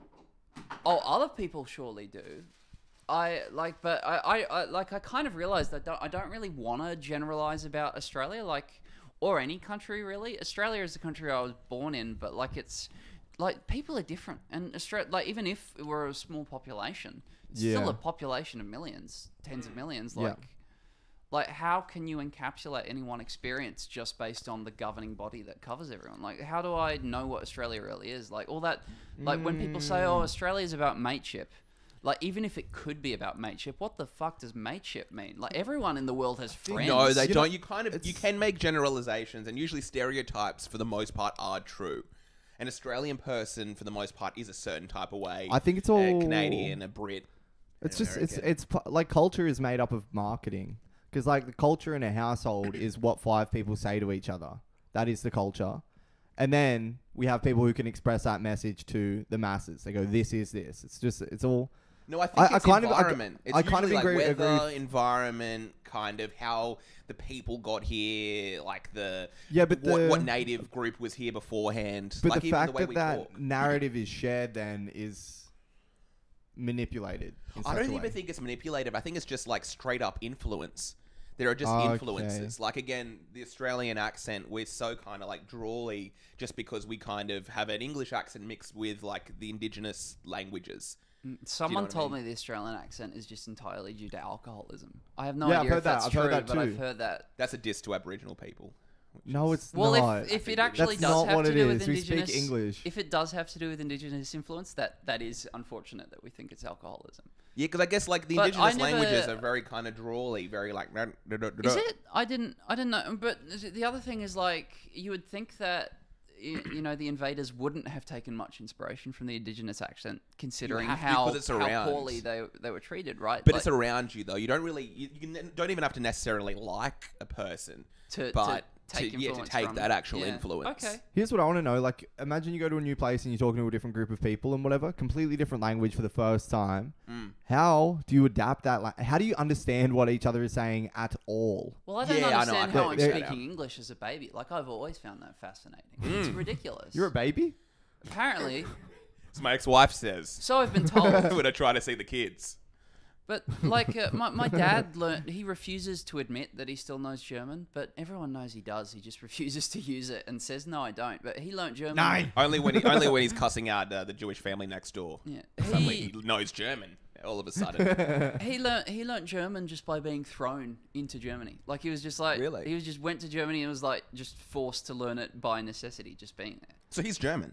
Oh, other people surely do. I kind of realized that I don't really want to generalize about Australia, like, or any country really. Australia is the country I was born in, but like it's like people are different, and Australia, like even if we're a small population, it's still a population of millions, tens of millions. Like how can you encapsulate any one experience just based on the governing body that covers everyone? Like, how do I know what Australia really is? Like all that, like when people say, "Oh, Australia is about mateship." Like, even if it could be about mateship, what the fuck does mateship mean? Like, everyone in the world has friends. No, they don't. You can make generalizations, and usually stereotypes, for the most part, are true. An Australian person, for the most part, is a certain type of way. I think it's all... A Canadian, a Brit. It's just, it's like culture is made up of marketing. Because, like, the culture in a household is what 5 people say to each other. That is the culture. And then we have people who can express that message to the masses. They go, this is this. It's just, it's all... No, I think it's environment. I kind of agree. Weather, environment, kind of how the people got here, like what native group was here beforehand. But like the even fact the way that we that talk. narrative is shared then is manipulated. I don't even think it's manipulative. I think it's just like straight up influence. There are just influences. Like, again, the Australian accent, we're so kind of like drawly just because we kind of have an English accent mixed with like the indigenous languages. Someone told me the Australian accent is just entirely due to alcoholism. I have no idea if that's true, but I've heard that. That's a diss to Aboriginal people. No, it's not. Well, if it actually does have to do with indigenous... We speak English. If it does have to do with indigenous influence, that is unfortunate that we think it's alcoholism. Yeah, because I guess like the indigenous languages are very kind of drawly, very like... Is it? I didn't know. But the other thing is like, you would think that you know, the invaders wouldn't have taken much inspiration from the indigenous accent, considering how poorly they were treated, right? But like, it's around you, though. You don't really... You don't even have to necessarily like a person to take that actual influence. Okay. Here's what I want to know. Like, imagine you go to a new place and you're talking to a different group of people and whatever, completely different language for the first time. How do you adapt that? How do you understand what each other is saying at all? Well, I don't understand how I'm speaking English as a baby. Like, I've always found that fascinating. It's ridiculous. You're a baby? Apparently. As my ex-wife says. So I've been told. When I try to see the kids. But, like, my dad he refuses to admit that he still knows German, but everyone knows he does. He just refuses to use it and says, no, I don't. But he learnt German. No. Only when he's cussing out the Jewish family next door. Yeah. Suddenly he knows German all of a sudden. He learnt German just by being thrown into Germany. Like, he was just like... Really? He just went to Germany and was, like, just forced to learn it by necessity, just being there. So he's German?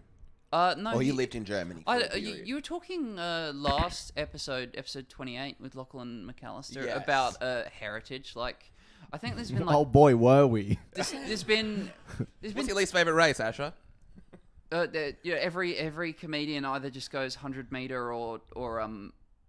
No. Or he lived in Germany. You were talking last episode 28 with Lachlan McAllister about heritage. Like, I think there's been like... Oh boy, were we. There's been... What's your least favourite race, Asher? Every comedian either just goes 100 meter or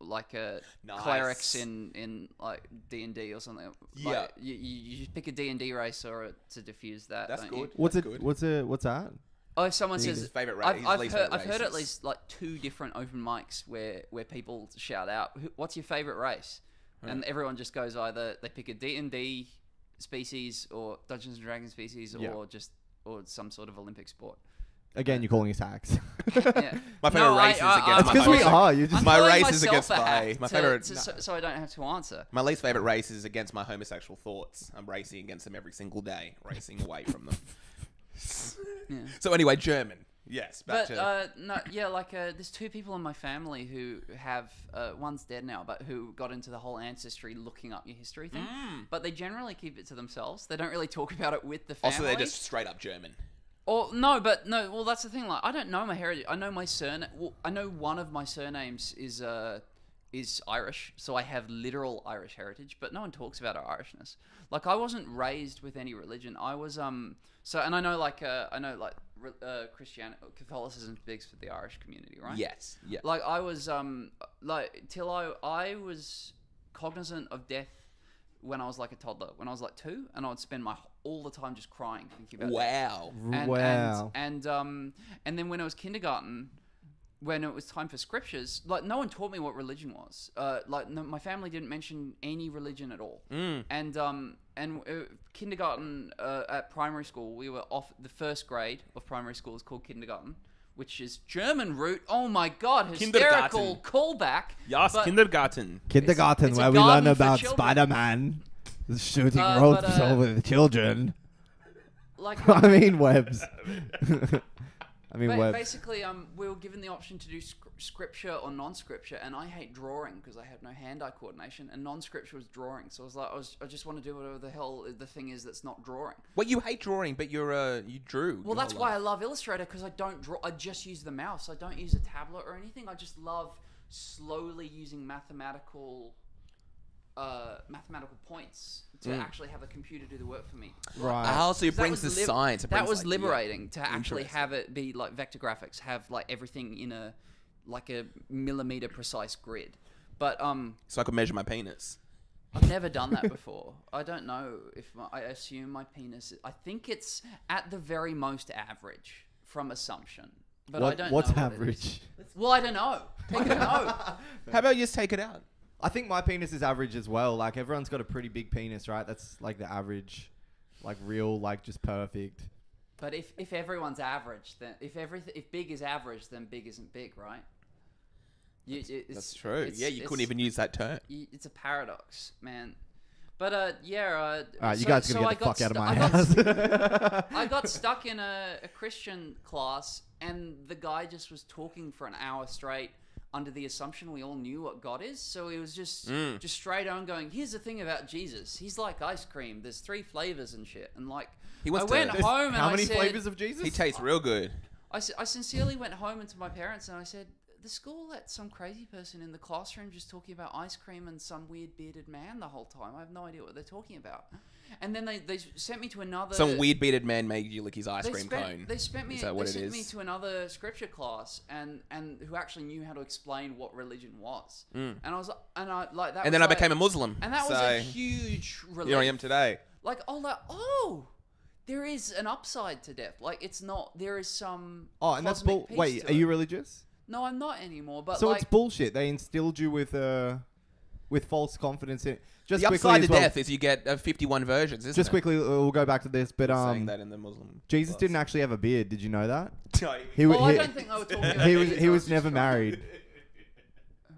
like a clerics in like D&D or something. Yeah. Like, you just pick a D&D race or to diffuse that. That's good. What's that? Oh, if someone says his favorite race, I've heard at least like 2 different open mics where people shout out, "What's your favorite race?" Right. And everyone just goes either they pick a D&D species or Dungeons and Dragons species or some sort of Olympic sport. Again, you're calling us hacks. Yeah. My favorite race is against because we are. My race is against my favorite. So I don't have to answer. My least favorite race is against my homosexual thoughts. I'm racing against them every single day, racing away from them. Yeah. So anyway, German. Yes. There's 2 people in my family who have one's dead now, but who got into the whole ancestry, looking up your history thing. But they generally keep it to themselves. They don't really talk about it with the family. Also, they're just straight up German. Well, that's the thing. Like, I don't know my heritage. I know my surname. Well, I know one of my surnames is Irish, so I have literal Irish heritage. But no one talks about our Irishness. Like, I wasn't raised with any religion. I was and I know Christianity, Catholicism speaks for the Irish community, right? Yes. Yeah. Like, I was till I was cognizant of death when I was like a toddler, when I was like 2, and I would spend all the time just crying thinking about wow. that. Wow. And then when I was kindergarten, when it was time for scriptures, like no one taught me what religion was. My family didn't mention any religion at all. And kindergarten at primary school, we were off. The first grade of primary school is called kindergarten, which is German root. Oh my god, hysterical callback. Yes, but Kindergarten. Kindergarten, it's where a we learn garden for about children. Spider-Man shooting ropes over the children. Like I mean webs. I mean webs. basically, we were given the option to do scripture or non-scripture, and I hate drawing because I have no hand-eye coordination, and non-scripture was drawing. So I was like, I just want to do whatever the hell the thing is that's not drawing. Well, you hate drawing, but you drew. Well, that's why I love Illustrator, because I don't draw. I just use the mouse. I don't use a tablet or anything. I just love slowly using mathematical points to actually have a computer do the work for me. Right. Oh, so it That brings was the science. That was liberating to actually Interesting. have it be like vector graphics, have like everything in a millimeter precise grid. But So I could measure my penis. I've never done that before. I don't know if I assume my penis. I think it's at the very most average from assumption. But I don't what's know what it average? is. Well, I don't know. Take a note. How about you just take it out? I think my penis is average as well. Like everyone's got a pretty big penis, right? That's like the average, like real, like just perfect. But if everyone's average, then if big is average, then big isn't big, right? That's true. Yeah, you couldn't even use that term. It's a paradox, man. But yeah. Alright, you guys are gonna get the fuck out of my house. I got stuck in a Christian class, and the guy just was talking for an hour straight under the assumption we all knew what God is. So he was just straight on going, here's the thing about Jesus. He's like ice cream. There's 3 flavors and shit. And like, He wants I went to- home and How I many said, flavors of Jesus? He tastes real good. I sincerely went home and to my parents and I said, the school let some crazy person in the classroom just talking about ice cream and some weird bearded man the whole time. I have no idea what they're talking about. And then they sent me to another... Some weird bearded man made you lick his ice cream cone. They sent me is? to another scripture class and who actually knew how to explain what religion was. And I was like that. And then I became a Muslim. And that was a huge relief. Here I am today. Like there is an upside to death. Like it's not. There is some. Oh, and that's cosmic peace Wait, to are it. you religious? No, I'm not anymore. But So like, it's bullshit. They instilled you with false confidence in it. Just The quickly upside as to well, death is you get 51 versions, isn't Just it? quickly, we'll go back to this. But Saying that in the Muslim Jesus class. didn't actually have a beard. Did you know that? He I don't think I was talking about. he was beards, he I was just never trying- married.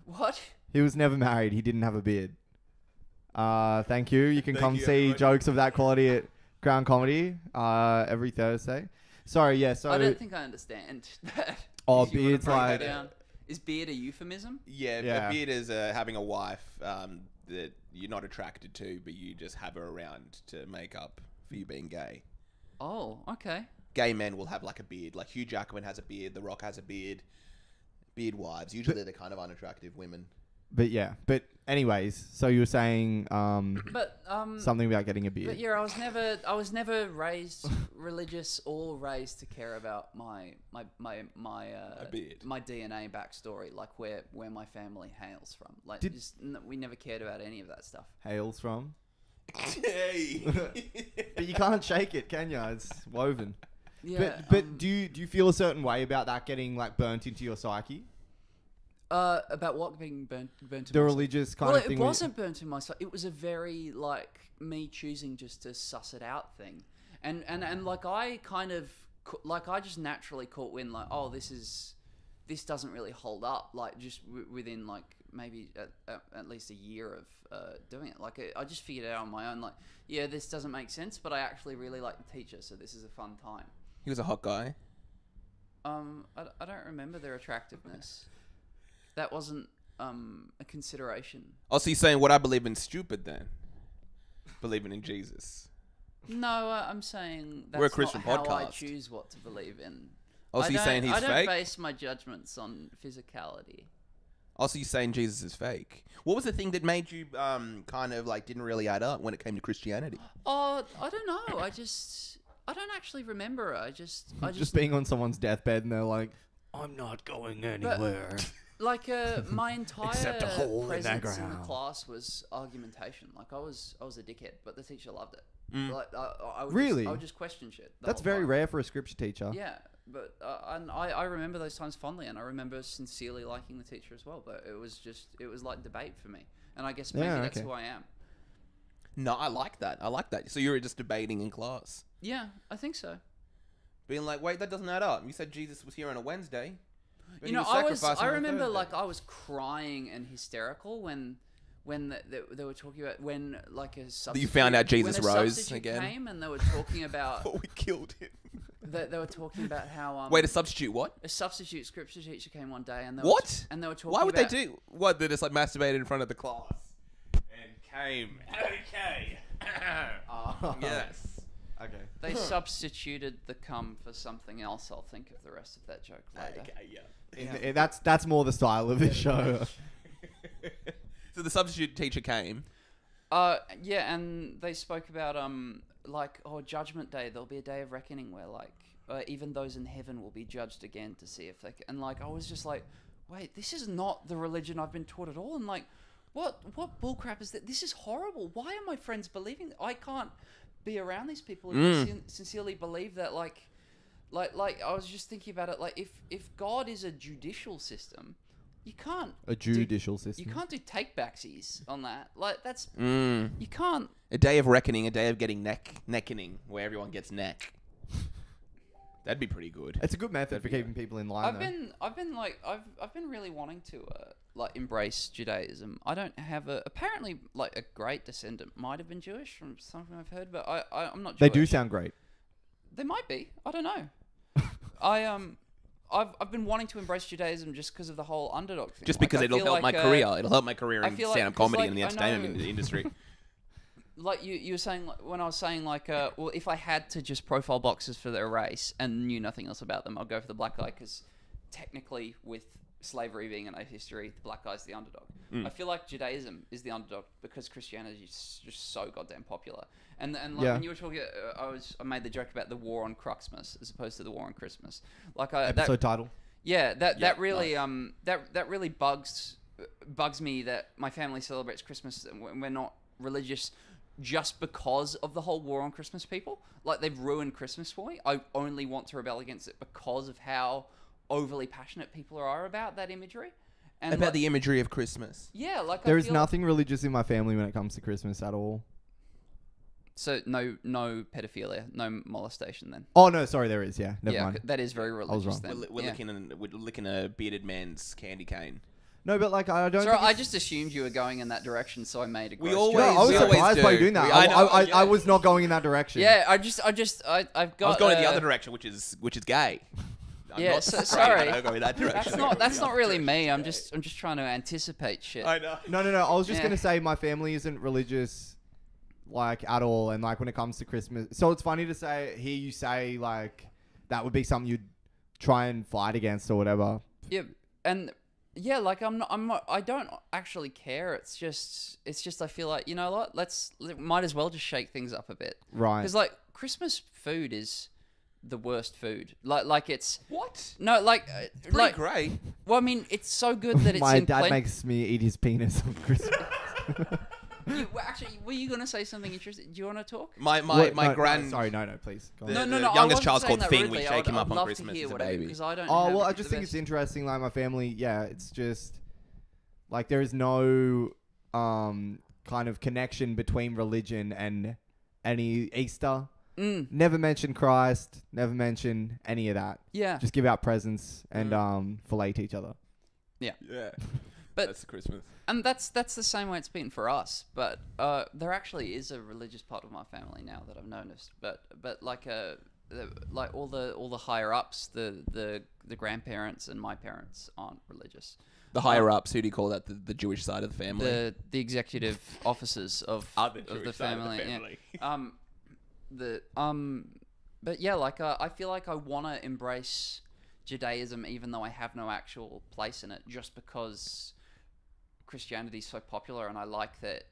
What? He was never married. He didn't have a beard. Thank you. You can Thank come you, see everybody. jokes of that quality at Crown Comedy every Thursday. Sorry, yeah. So I don't think I understand that. oh, You wanna beards break like that Down. Is beard a euphemism? Yeah, Yeah. a beard is having a wife that you're not attracted to, but you just have her around to make up for you being gay. Oh, okay. Gay men will have like a beard. Like Hugh Jackman has a beard. The Rock has a beard. Beard wives. Usually they're kind of unattractive women. But yeah. But anyways, so you were saying But something about getting a But beard. yeah, I was never raised religious or raised to care about my beard. my DNA backstory, like where my family hails from. Like we never cared about any of that stuff. Hails from. Hey. But you can't shake it, can you? It's woven. Yeah. But do you feel a certain way about that getting like burnt into your psyche? About what being burnt to The my soul? religious kind Well, of thing. it wasn't burnt in my soul. It was a very like me choosing just to suss it out thing, and like I kind of like I just naturally caught wind like, oh, this doesn't really hold up. Like just within like maybe at least a year of doing it. Like I just figured it out on my own. Like yeah, this doesn't make sense, but I actually really like the teacher, so this is a fun time. He was a hot guy. I don't remember their attractiveness. That wasn't a consideration. Oh, so you're saying what I believe in stupid then? Believing in Jesus. No, I'm saying that's We're a Christian not how I podcast. choose what to believe in. Oh, so you're saying he's I don't fake? base my judgments on physicality. Also, you're saying Jesus is fake. What was the thing that made you kind of like didn't really add up when it came to Christianity? Oh, I don't know. I don't actually remember. I just being on someone's deathbed and they're like, I'm not going anywhere. like my entire Except a hole in that presence in the ground. class was argumentation. Like I was a dickhead, but the teacher loved it. Mm. Like I would Really? I would just question shit. the That's whole very time. rare for a scripture teacher. Yeah, But and I remember those times fondly, and I remember sincerely liking the teacher as well. But it was like debate for me, and I guess maybe that's who I am. No, I like that. I like that. So you were just debating in class, Yeah, I think so. being like, "Wait, that doesn't add up. You said Jesus was here on a Wednesday." You know, I remember like I was crying and hysterical when they were talking about when like a substitute, you found out Jesus when a rose substitute again. came and they were talking about Oh, we killed him. they were talking about how Wait, a substitute what? a substitute scripture teacher came one day and they What? and they were talking Why would about, they do? What? They just like masturbated in front of the class and came. Okay. Yes. Okay. They substituted the cum for something else. I'll think of the rest of that joke later. Okay. Yeah. That's more the style of this show. So the substitute teacher came. Yeah, and they spoke about like Judgment Day. There'll be a day of reckoning where like even those in heaven will be judged again to see if they can. And like I was just like, wait, this is not the religion I've been taught at all. And like, what bullcrap is that? This is horrible. Why are my friends believing? I can't be around these people who sincerely believe that. Like I was just thinking about it. Like if God is a judicial system. You can't system. You can't do take backsies on that. Like that's you can't. A day of reckoning, a day of getting neckening, where everyone gets neck. That'd be pretty good. It's a good method for keeping people in line. I've been really wanting to like embrace Judaism. I don't have apparently like a great descendant might have been Jewish from something I've heard, but I'm not Jewish. They do sound great. They might be. I don't know. I've been wanting to embrace Judaism just because of the whole underdog thing. Just because like, it'll help my career. It'll help my career in like, stand-up comedy like, and the entertainment industry. Like you were saying, like, when I was saying, like, well, if I had to just profile boxers for their race and knew nothing else about them, I'd go for the black guy because technically, with slavery being in our history, the black guy's the underdog. I feel like Judaism is the underdog because Christianity is just so goddamn popular. And like when you were talking, I made the joke about the war on Cruxmas as opposed to the war on Christmas. Like episode title. Yeah, that really that really bugs me that my family celebrates Christmas and we're not religious just because of the whole war on Christmas people. Like they've ruined Christmas for me. I only want to rebel against it because of how overly passionate people are about that imagery. And about the imagery of Christmas. Yeah, like there is nothing religious in my family when it comes to Christmas at all. So no pedophilia, no molestation then. Oh no, sorry, there is. Yeah, never mind. That is very religious. Then. We're licking a bearded man's candy cane. No, but like I don't. Sorry, I just assumed you were going in that direction, so I made a. We gross always. joke. No, I was surprised by you doing that. I was not going in that direction. Yeah, I've got. I was going in the other direction, which is gay. Yeah, sorry. I go in that direction. That's not really me. I'm just trying to anticipate shit. I know. No. I was just gonna say my family isn't religious, like at all, and like when it comes to Christmas, so it's funny to hear you say like that would be something you'd try and fight against or whatever. Yeah, and yeah, like I don't actually care. It's just I feel like, you know what? Might as well just shake things up a bit, Right? Because like Christmas food is the worst food. Like it's what? No, like it's pretty great. Well, I mean, it's so good that it's my dad makes me eat his penis on Christmas. Actually, were you gonna say something interesting? Do you want to talk? My grand. Sorry, no, please. Go on. No. The youngest child's called Thing. We shake him up on Christmas as a baby. Because I don't. Oh well, I just think it's interesting. Like my family, yeah, it's just like there is no kind of connection between religion and any Easter. Never mention Christ. Never mention any of that. Yeah. Just give out presents and fillet each other. Yeah. But that's Christmas. And that's the same way it's been for us. But there actually is a religious part of my family now that I've noticed. But like all the higher ups, the grandparents and my parents aren't religious. The higher ups, who do you call that? The Jewish side of the family. The executive officers of the family. Yeah. But yeah, like I feel like I want to embrace Judaism even though I have no actual place in it, just because Christianity is so popular, and I like that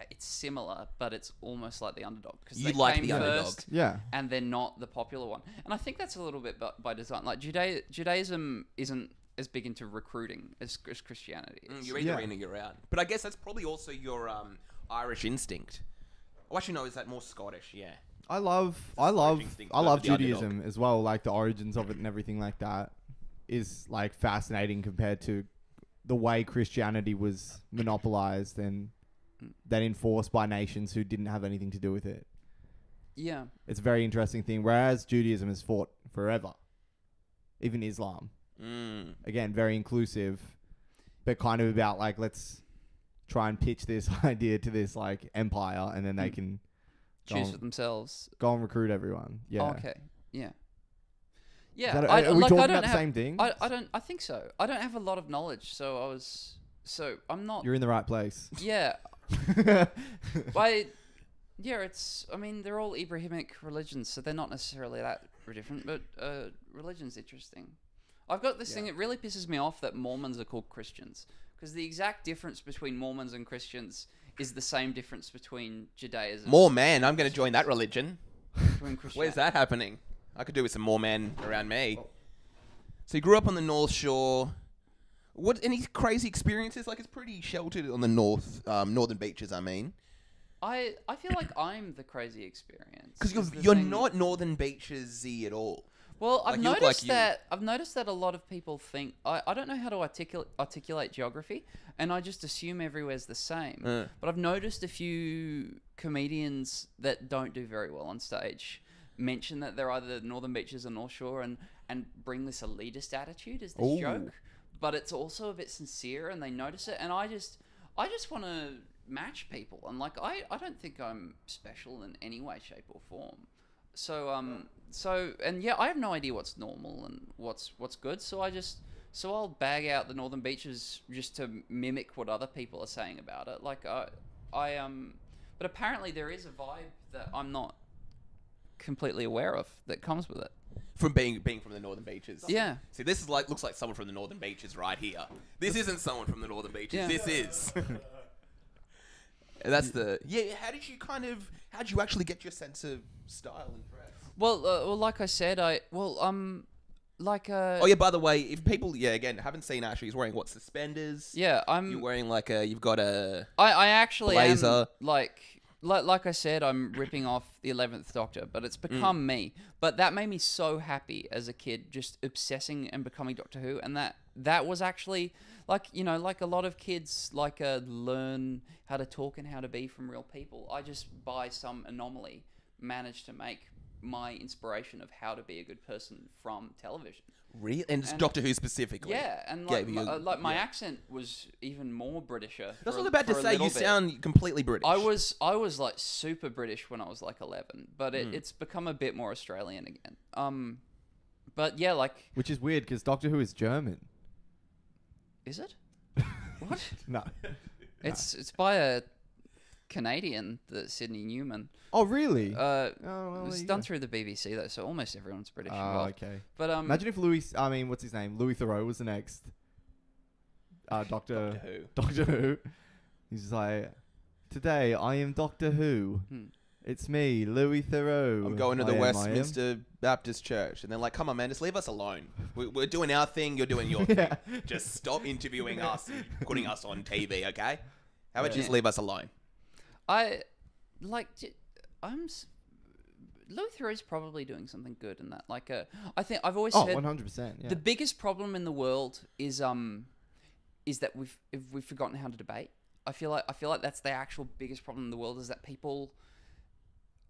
it's similar, but it's almost like the underdog because they like came the underdog, first, yeah, and they're not the popular one. And I think that's a little bit by design. Like Judaism isn't as big into recruiting as Christianity is. You're either in or you're out. But I guess that's probably also your Irish instinct. Oh, actually, no, is that more Scottish? Yeah. I love thing for the Judaism as well. Like the origins of it and everything like that is like fascinating compared to the way Christianity was monopolized and then enforced by nations who didn't have anything to do with it. Yeah. It's a very interesting thing. Whereas Judaism has fought forever. Even Islam. Again, very inclusive, but kind of about like, let's try and pitch this idea to this like empire, and then they can choose for themselves. Go and recruit everyone. Yeah. Oh, okay. Yeah. Yeah. Are we talking about the same thing? I think so. I don't have a lot of knowledge, so I'm not. You're in the right place. Yeah. I mean, they're all Abrahamic religions, so they're not necessarily that different, but religion's interesting. I've got this thing, it really pisses me off that Mormons are called Christians, because the exact difference between Mormons and Christians is the same difference between Judaism. More man, I'm going to join that religion. Between Where's that happening? I could do with some more men around me. So you grew up on the North Shore. What, any crazy experiences? Like, it's pretty sheltered on the northern beaches, I mean. I feel like I'm the crazy experience. Because you're not Northern Beaches-y at all. Well, I've noticed that a lot of people think I don't know how to articulate geography, and I just assume everywhere's the same. But I've noticed a few comedians that don't do very well on stage mention that they're either Northern Beaches or North Shore, and bring this elitist attitude as this joke. But it's also a bit sincere, and they notice it. And I just want to match people, and like I don't think I'm special in any way, shape, or form. So and yeah, I have no idea what's normal and what's good. So I'll bag out the Northern Beaches just to mimic what other people are saying about it. Like but apparently there is a vibe that I'm not completely aware of that comes with it. From being from the Northern Beaches. Yeah. See, this is looks like someone from the Northern Beaches right here. This isn't someone from the Northern Beaches. Yeah. This is. That's the How did you actually get your sense of style and dress? Well, like I said, Oh yeah, by the way, if people again haven't seen Ashley, he's wearing suspenders. Yeah, You're wearing you've got a I actually blazer. am like I said, I'm ripping off the 11th Doctor, but it's become me. But that made me so happy as a kid, just obsessing and becoming Doctor Who, and that was actually like a lot of kids learn how to talk and how to be from real people. I just by some anomaly managed to make my inspiration of how to be a good person from television. Really? And Doctor Who specifically? Yeah, and my accent was even more Britisher. That's what I was about to say. You sound completely British. I was like super British when I was like 11, but it's become a bit more Australian again. But yeah, which is weird because Doctor Who is German. Is it? What? No. It's by a Canadian, the Sydney Newman. Oh, really? It was done through the BBC though, so almost everyone's British. Oh, okay. But imagine if what's his name? Louis Theroux was the next Doctor Who. He's like, today I am Doctor Who. It's me, Louis Theroux. I'm going to the Westminster Baptist Church. And they're like, come on, man, just leave us alone. We're doing our thing, you're doing your thing. Just stop interviewing us and putting us on TV, okay? How about you just leave us alone? Louis Theroux's probably doing something good in that. I think I've always said 100%. Yeah. The biggest problem in the world is that we've forgotten how to debate. I feel like that's the actual biggest problem in the world, is that people.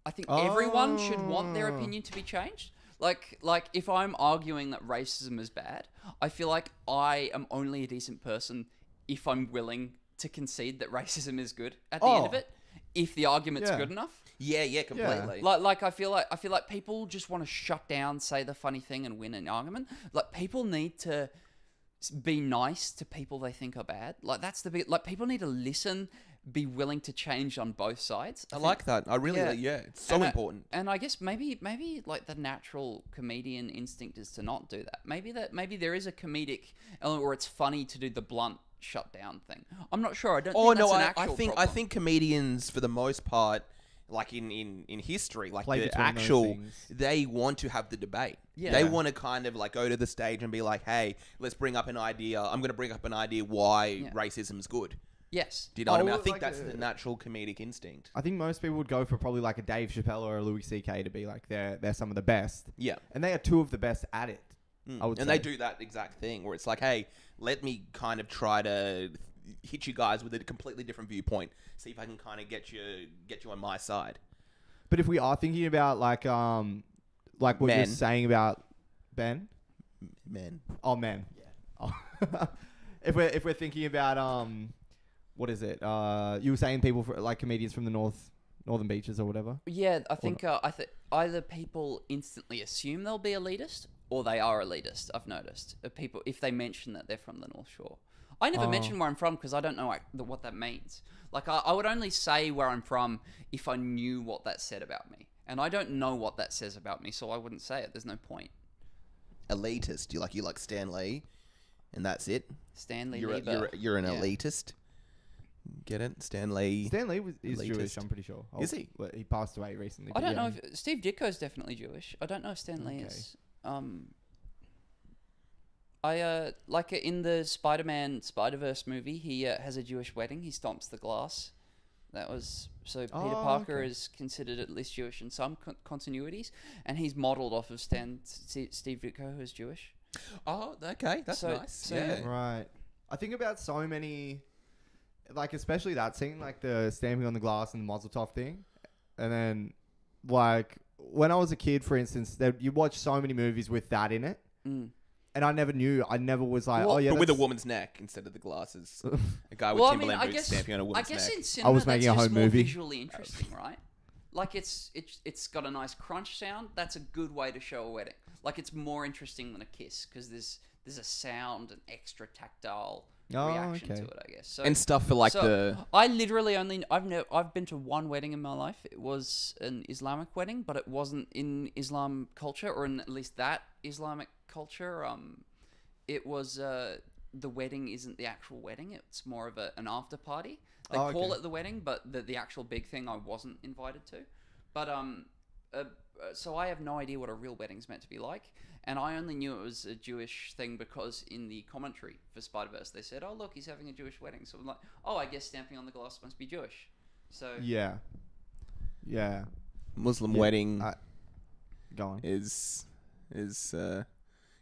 I think everyone should want their opinion to be changed. Like if I'm arguing that racism is bad, I feel like I am only a decent person if I'm willing to concede that racism is good at the end of it, if the argument's good enough. Yeah, completely. Like I feel like people just want to shut down, say the funny thing, and win an argument. Like people need to be nice to people they think are bad. Like that's the big. Like people need to listen, be willing to change on both sides. I like that. I really, it's so important. And I guess maybe like the natural comedian instinct is to not do that. Maybe there is a comedic element where it's funny to do the blunt shutdown thing. I'm not sure. I don't. I think comedians for the most part, like in history, like play the actual, they want to have the debate. Yeah. They want to kind of go to the stage and be like, hey, let's bring up an idea. I'm going to bring up an idea why racism is good. Yes. Do you know what I mean? I well, think like that's a- the natural comedic instinct. I think most people would go for probably like a Dave Chappelle or a Louis C.K. to be like they're some of the best, Yeah. and they are two of the best at it. I would and say. they do that exact thing where it's like, hey, let me kind of try to hit you guys with a completely different viewpoint. See if I can kind of get you on my side. But if we are thinking about like what Men. you're saying about Ben, Men. oh men, yeah. Oh. if we're thinking about what is it? You were saying people like comedians from the northern beaches or whatever. Yeah, I think either people instantly assume they'll be elitist or they are elitist. I've noticed people if they mention that they're from the North Shore. I never mention where I'm from because I don't know what that means. Like I would only say where I'm from if I knew what that said about me, and I don't know what that says about me, so I wouldn't say it. There's no point. Elitist. You like Stan Lee, and that's it. Stanley You're Lieber. you're an Yeah. elitist. Get it? Stan Lee. Stan Lee is elitist. Jewish. I'm pretty sure. Is he? Well, he passed away recently. I but don't yeah. know if Steve Ditko's definitely Jewish. I don't know if Stan Lee Okay. is. Like in the Spider-Man Spider-Verse movie, he has a Jewish wedding. He stomps the glass. That was so. Peter Parker okay. is considered at least Jewish in some continuities, and he's modelled off of Steve Ditko, who is Jewish. Oh, okay. That's So- nice. so- yeah. Right. I think about so many, like especially that scene, like the stamping on the glass and the Mazel Tov thing, and then like when I was a kid, for instance, you watch so many movies with that in it, and I never knew. I never was like, Well, oh yeah, But with a that's- woman's neck instead of the glasses. A guy with Well, I mean, Timberland I boots guess stamping on a woman's neck. in cinema was making that's a just home more movie. visually interesting, right? Like it's got a nice crunch sound. That's a good way to show a wedding. Like it's more interesting than a kiss because there's a sound and extra tactile reaction okay. to it, I guess. So And stuff for like the... I literally only I've been to one wedding in my life. It was an Islamic wedding, but it wasn't in Islam culture, or in at least that Islamic culture. It was the wedding isn't the actual wedding. It's more of an after party. They call it the wedding, but the actual big thing I wasn't invited to. But so I have no idea what a real wedding's meant to be like. And I only knew it was a Jewish thing because in the commentary for Spider-Verse, they said, oh, look, he's having a Jewish wedding. So I'm like, oh, I guess stamping on the glass must be Jewish. So Yeah. Muslim Yeah, wedding Go on. is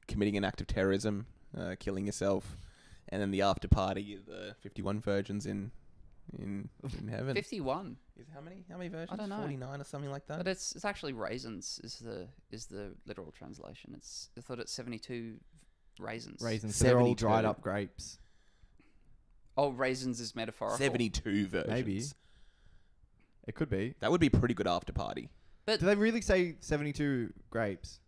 committing an act of terrorism, killing yourself, and then the after party, the 51 virgins in heaven. 51. Is how many versions? I don't know. 49 or something like that. But it's actually raisins is the literal translation. I thought it's 72 raisins. Raisins. So they're all 72. dried up grapes. Oh, raisins is metaphorical. 72 versions. Maybe. It could be. That would be a pretty good after party. But Do they really say 72 grapes?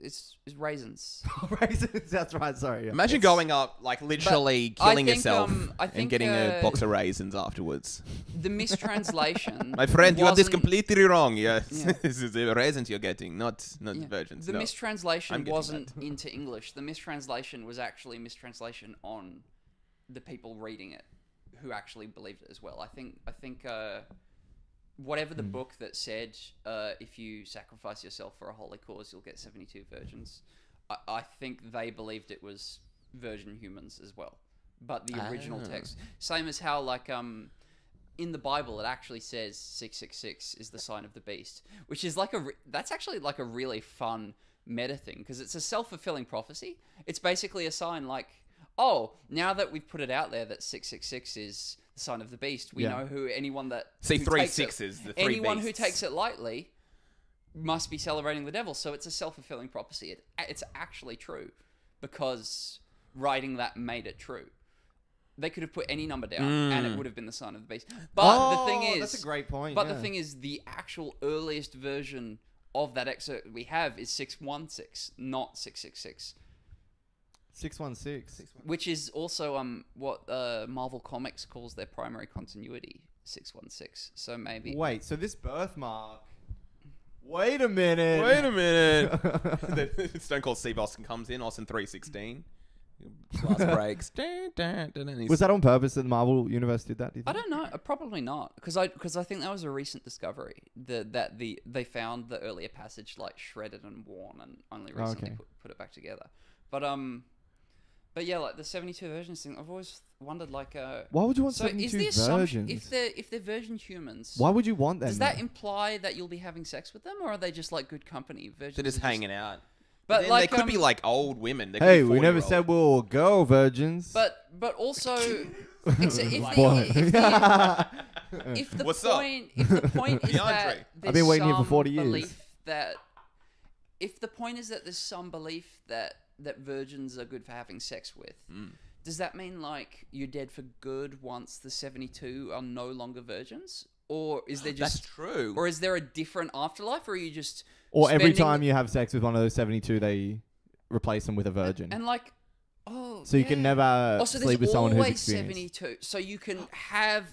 it's raisins. Raisins. That's right. Sorry. Yeah. Imagine going up, like literally But I killing think, yourself I think, and getting a box of raisins afterwards. The mistranslation. My friend, you got this wasn't- completely wrong. Yes, Yeah. this is the raisins you're getting, not Yeah. virgins. The no. I'm mistranslation getting wasn't into English. The mistranslation was actually a mistranslation on the people reading it, who actually believed it as well. I think whatever the book that said, if you sacrifice yourself for a holy cause, you'll get 72 virgins. I think they believed it was virgin humans as well. But the original text, same as how like in the Bible, it actually says 666 is the sign of the beast, which is like that's actually like a really fun meta thing because it's a self-fulfilling prophecy. It's basically a sign like, oh, now that we've put it out there that 666 is the sign of the beast, we know who anyone that See, who 3 takes 6s, the 3 anyone beasts. who takes it lightly must be celebrating the devil. So it's a self-fulfilling prophecy. It's actually true because writing that made it true. They could have put any number down and it would have been the sign of the beast. But the thing is, that's a great point. But the thing is, the actual earliest version of that excerpt we have is 616, not 666. 616. Which is also what Marvel Comics calls their primary continuity, 616. So maybe... Wait, so this birthmark... Wait a minute. Wait a minute. Stone Cold Steve Austin comes in, Austin 316. Glass breaks. Dun, dun, dun, and he's- Was that on purpose that the Marvel Universe did that? Do you I think? don't know. Probably not, because I think that was a recent discovery that they found the earlier passage like shredded and worn and only recently okay. put it back together. But But yeah, like the 72 virgins thing, I've always wondered, like, Why would you want so is 72 the assumption virgins? if they're virgin humans, Why would you want them? does that though? imply that you'll be having sex with them, or are they just like good company? Virgins They're just are hanging out. But Then like, they could be like old women. They could Hey, be we never 40-year-old. said we were all girl virgins. But also, except if Boy. if the What's up? point is DeAndre? that I've there's been waiting here for some 40 years. belief that if the point is that there's some belief that virgins are good for having sex with, does that mean like you're dead for good once the 72 are no longer virgins, or is there just That's true. or is there a different afterlife, or are you just Or every spending- time you have sex with one of those 72, they replace them with a virgin. and like oh so you can yeah. never Also, sleep there's with someone who's always experienced. 72, so you can have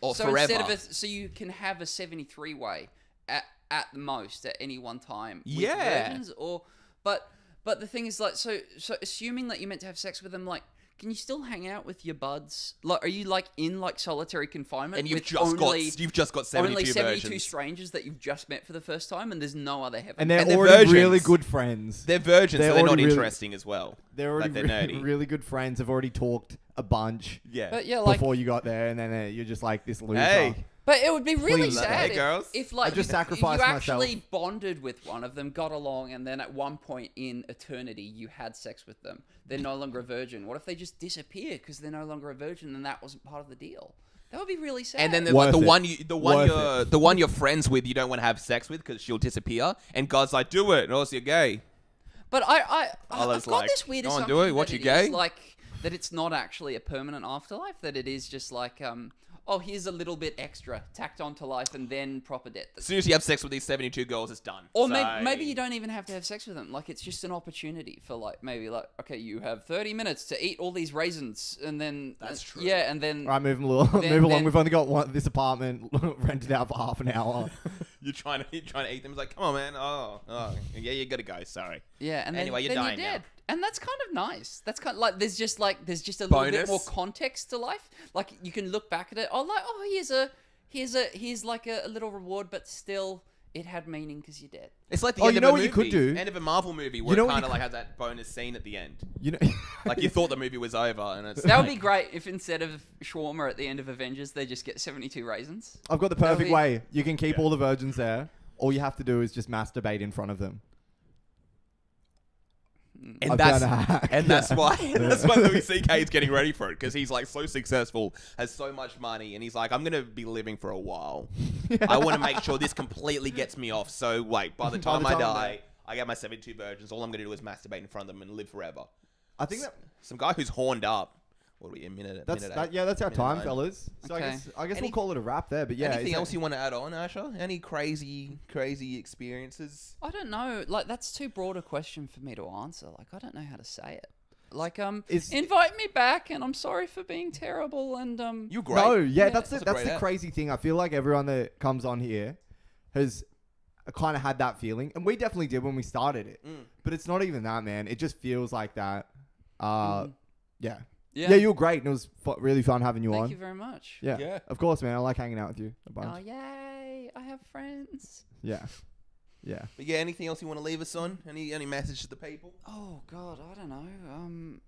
Or so forever. instead of so you can have a 73 way at the most at any one time. With Yeah. virgins, or but the thing is like so assuming that you're meant to have sex with them, like can you still hang out with your buds? Like, are you like in like solitary confinement And you've with just got 72 only 72 virgins. strangers that you've just met for the first time, and there's no other heaven? And they're And they're already virgins. really good friends. They're virgins, They're so they're not already really- interesting as well. They're already Like, they're nerdy. really good friends. Have already talked a bunch Yeah. But yeah, like before you got there, and then you're just like this loser. Hey. but it would be really Please. sad Hey, girls. if like I just you sacrificed actually bonded with one of them, got along, and then at one point in eternity you had sex with them. They're no longer a virgin. What if they just disappear because they're no longer a virgin and that wasn't part of the deal? That would be really sad. And then the, Worth like, it. Worth the one you're friends with, you don't want to have sex with because she'll disappear. And God's like, do it, or else you're gay. but I've Allah's got like, this weird go on, assumption do it. What, that you gay? is like that it's not actually a permanent afterlife. That it is just like oh, here's a little bit extra tacked onto life, and then proper death. As soon as you have sex with these 72 girls, it's done. Or So- maybe you don't even have to have sex with them. Like, it's just an opportunity for, like, maybe, like, okay, you have 30 minutes to eat all these raisins, and then... That's true. Yeah, and then... All right, move along. Then- Move along. then- We've only got this apartment rented out for half an hour. You're trying to eat them. It's like, come on, man. Oh, yeah, you gotta go. Sorry. Yeah, and Anyway, then you're you're dying now. dead. And that's kind of nice. That's kind of like there's just a little bit Bonus. more context to life. Like you can look back at it. Oh, like here's like a little reward, but still it had meaning because you're dead. It's like the Oh, end you of know a what you movie. could do? End of a Marvel movie where know it what kind you of like has that bonus scene at the end. You know, Like you thought the movie was over, and it's That would like, be great if instead of shawarma at the end of Avengers, they just get 72 raisins. I've got the That'll perfect be- way. You can keep all the virgins there. All you have to do is just masturbate in front of them. and I've that's done a hack. and that's Yeah. why Louis C.K. is getting ready for it because he's like so successful, has so much money, and he's like, I'm gonna be living for a while. I want to make sure this completely gets me off. So wait, by the time I time I'm die, I get my 72 virgins. All I'm gonna do is masturbate in front of them and live forever. I think that Some guy who's horned up. What are we, a minute? that's minute that, eight? yeah, that's our Minute time, nine. fellas. So Okay. I guess Any- we'll call it a wrap there. But yeah, Anything is else that- you want to add on, Asher? Any crazy experiences? I don't know. Like that's too broad a question for me to answer. Like I don't know how to say it. Like Is- invite me back, and I'm sorry for being terrible. And You're great. No, yeah, Yeah. that's That's a the great app. crazy thing. I feel like everyone that comes on here has kind of had that feeling, and we definitely did when we started it. But it's not even that, man. It just feels like that. Yeah. Yeah, you were great, and it was really fun having you Thank on. you very much. Yeah. Yeah. Of course, man. I like hanging out with you a Oh bunch. yay! I have friends. Yeah. Yeah. But yeah, anything else you want to leave us on? Any message to the people? Oh god, I don't know.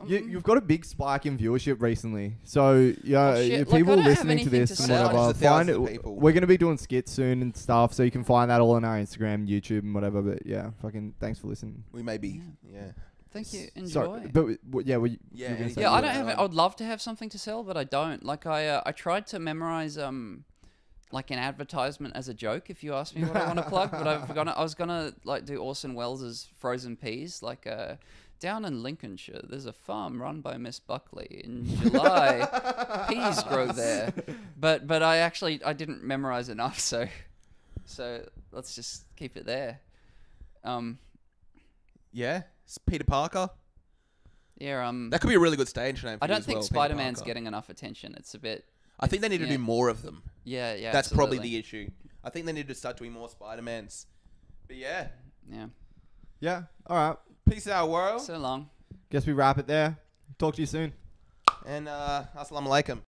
You've got a big spike in viewership recently, so yeah, Oh, shit. if Like, people I don't have listening to anything this to and sell. whatever, Hundreds of find it. thousands of people. We're gonna be doing skits soon and stuff, so you can find that all on our Instagram, YouTube, and whatever. But yeah, fucking thanks for listening. We may be. Yeah. Thank you. Enjoy. Sorry, but yeah, well, Yeah, you were gonna say Yeah, I Yeah. don't have. I would love to have something to sell, but I don't. Like I tried to memorize like an advertisement as a joke. If you ask me what I want to plug, but I've forgotten. I was gonna like do Orson Welles' Frozen Peas, like down in Lincolnshire. There's a farm run by Miss Buckley. In July, peas grow there. But I didn't memorize enough, so let's just keep it there. Yeah. It's Peter Parker. Yeah. That could be a really good stage name. For I you don't as think well, Peter Spider-Man's Parker. getting enough attention. It's a bit. I think they need to yeah. do more of them. Yeah, yeah. That's probably absolutely. the issue. I think they need to start doing more Spider-Mans. But yeah. Yeah. Yeah. All right. Peace out, world. So long. Guess we wrap it there. Talk to you soon. And assalamu alaikum.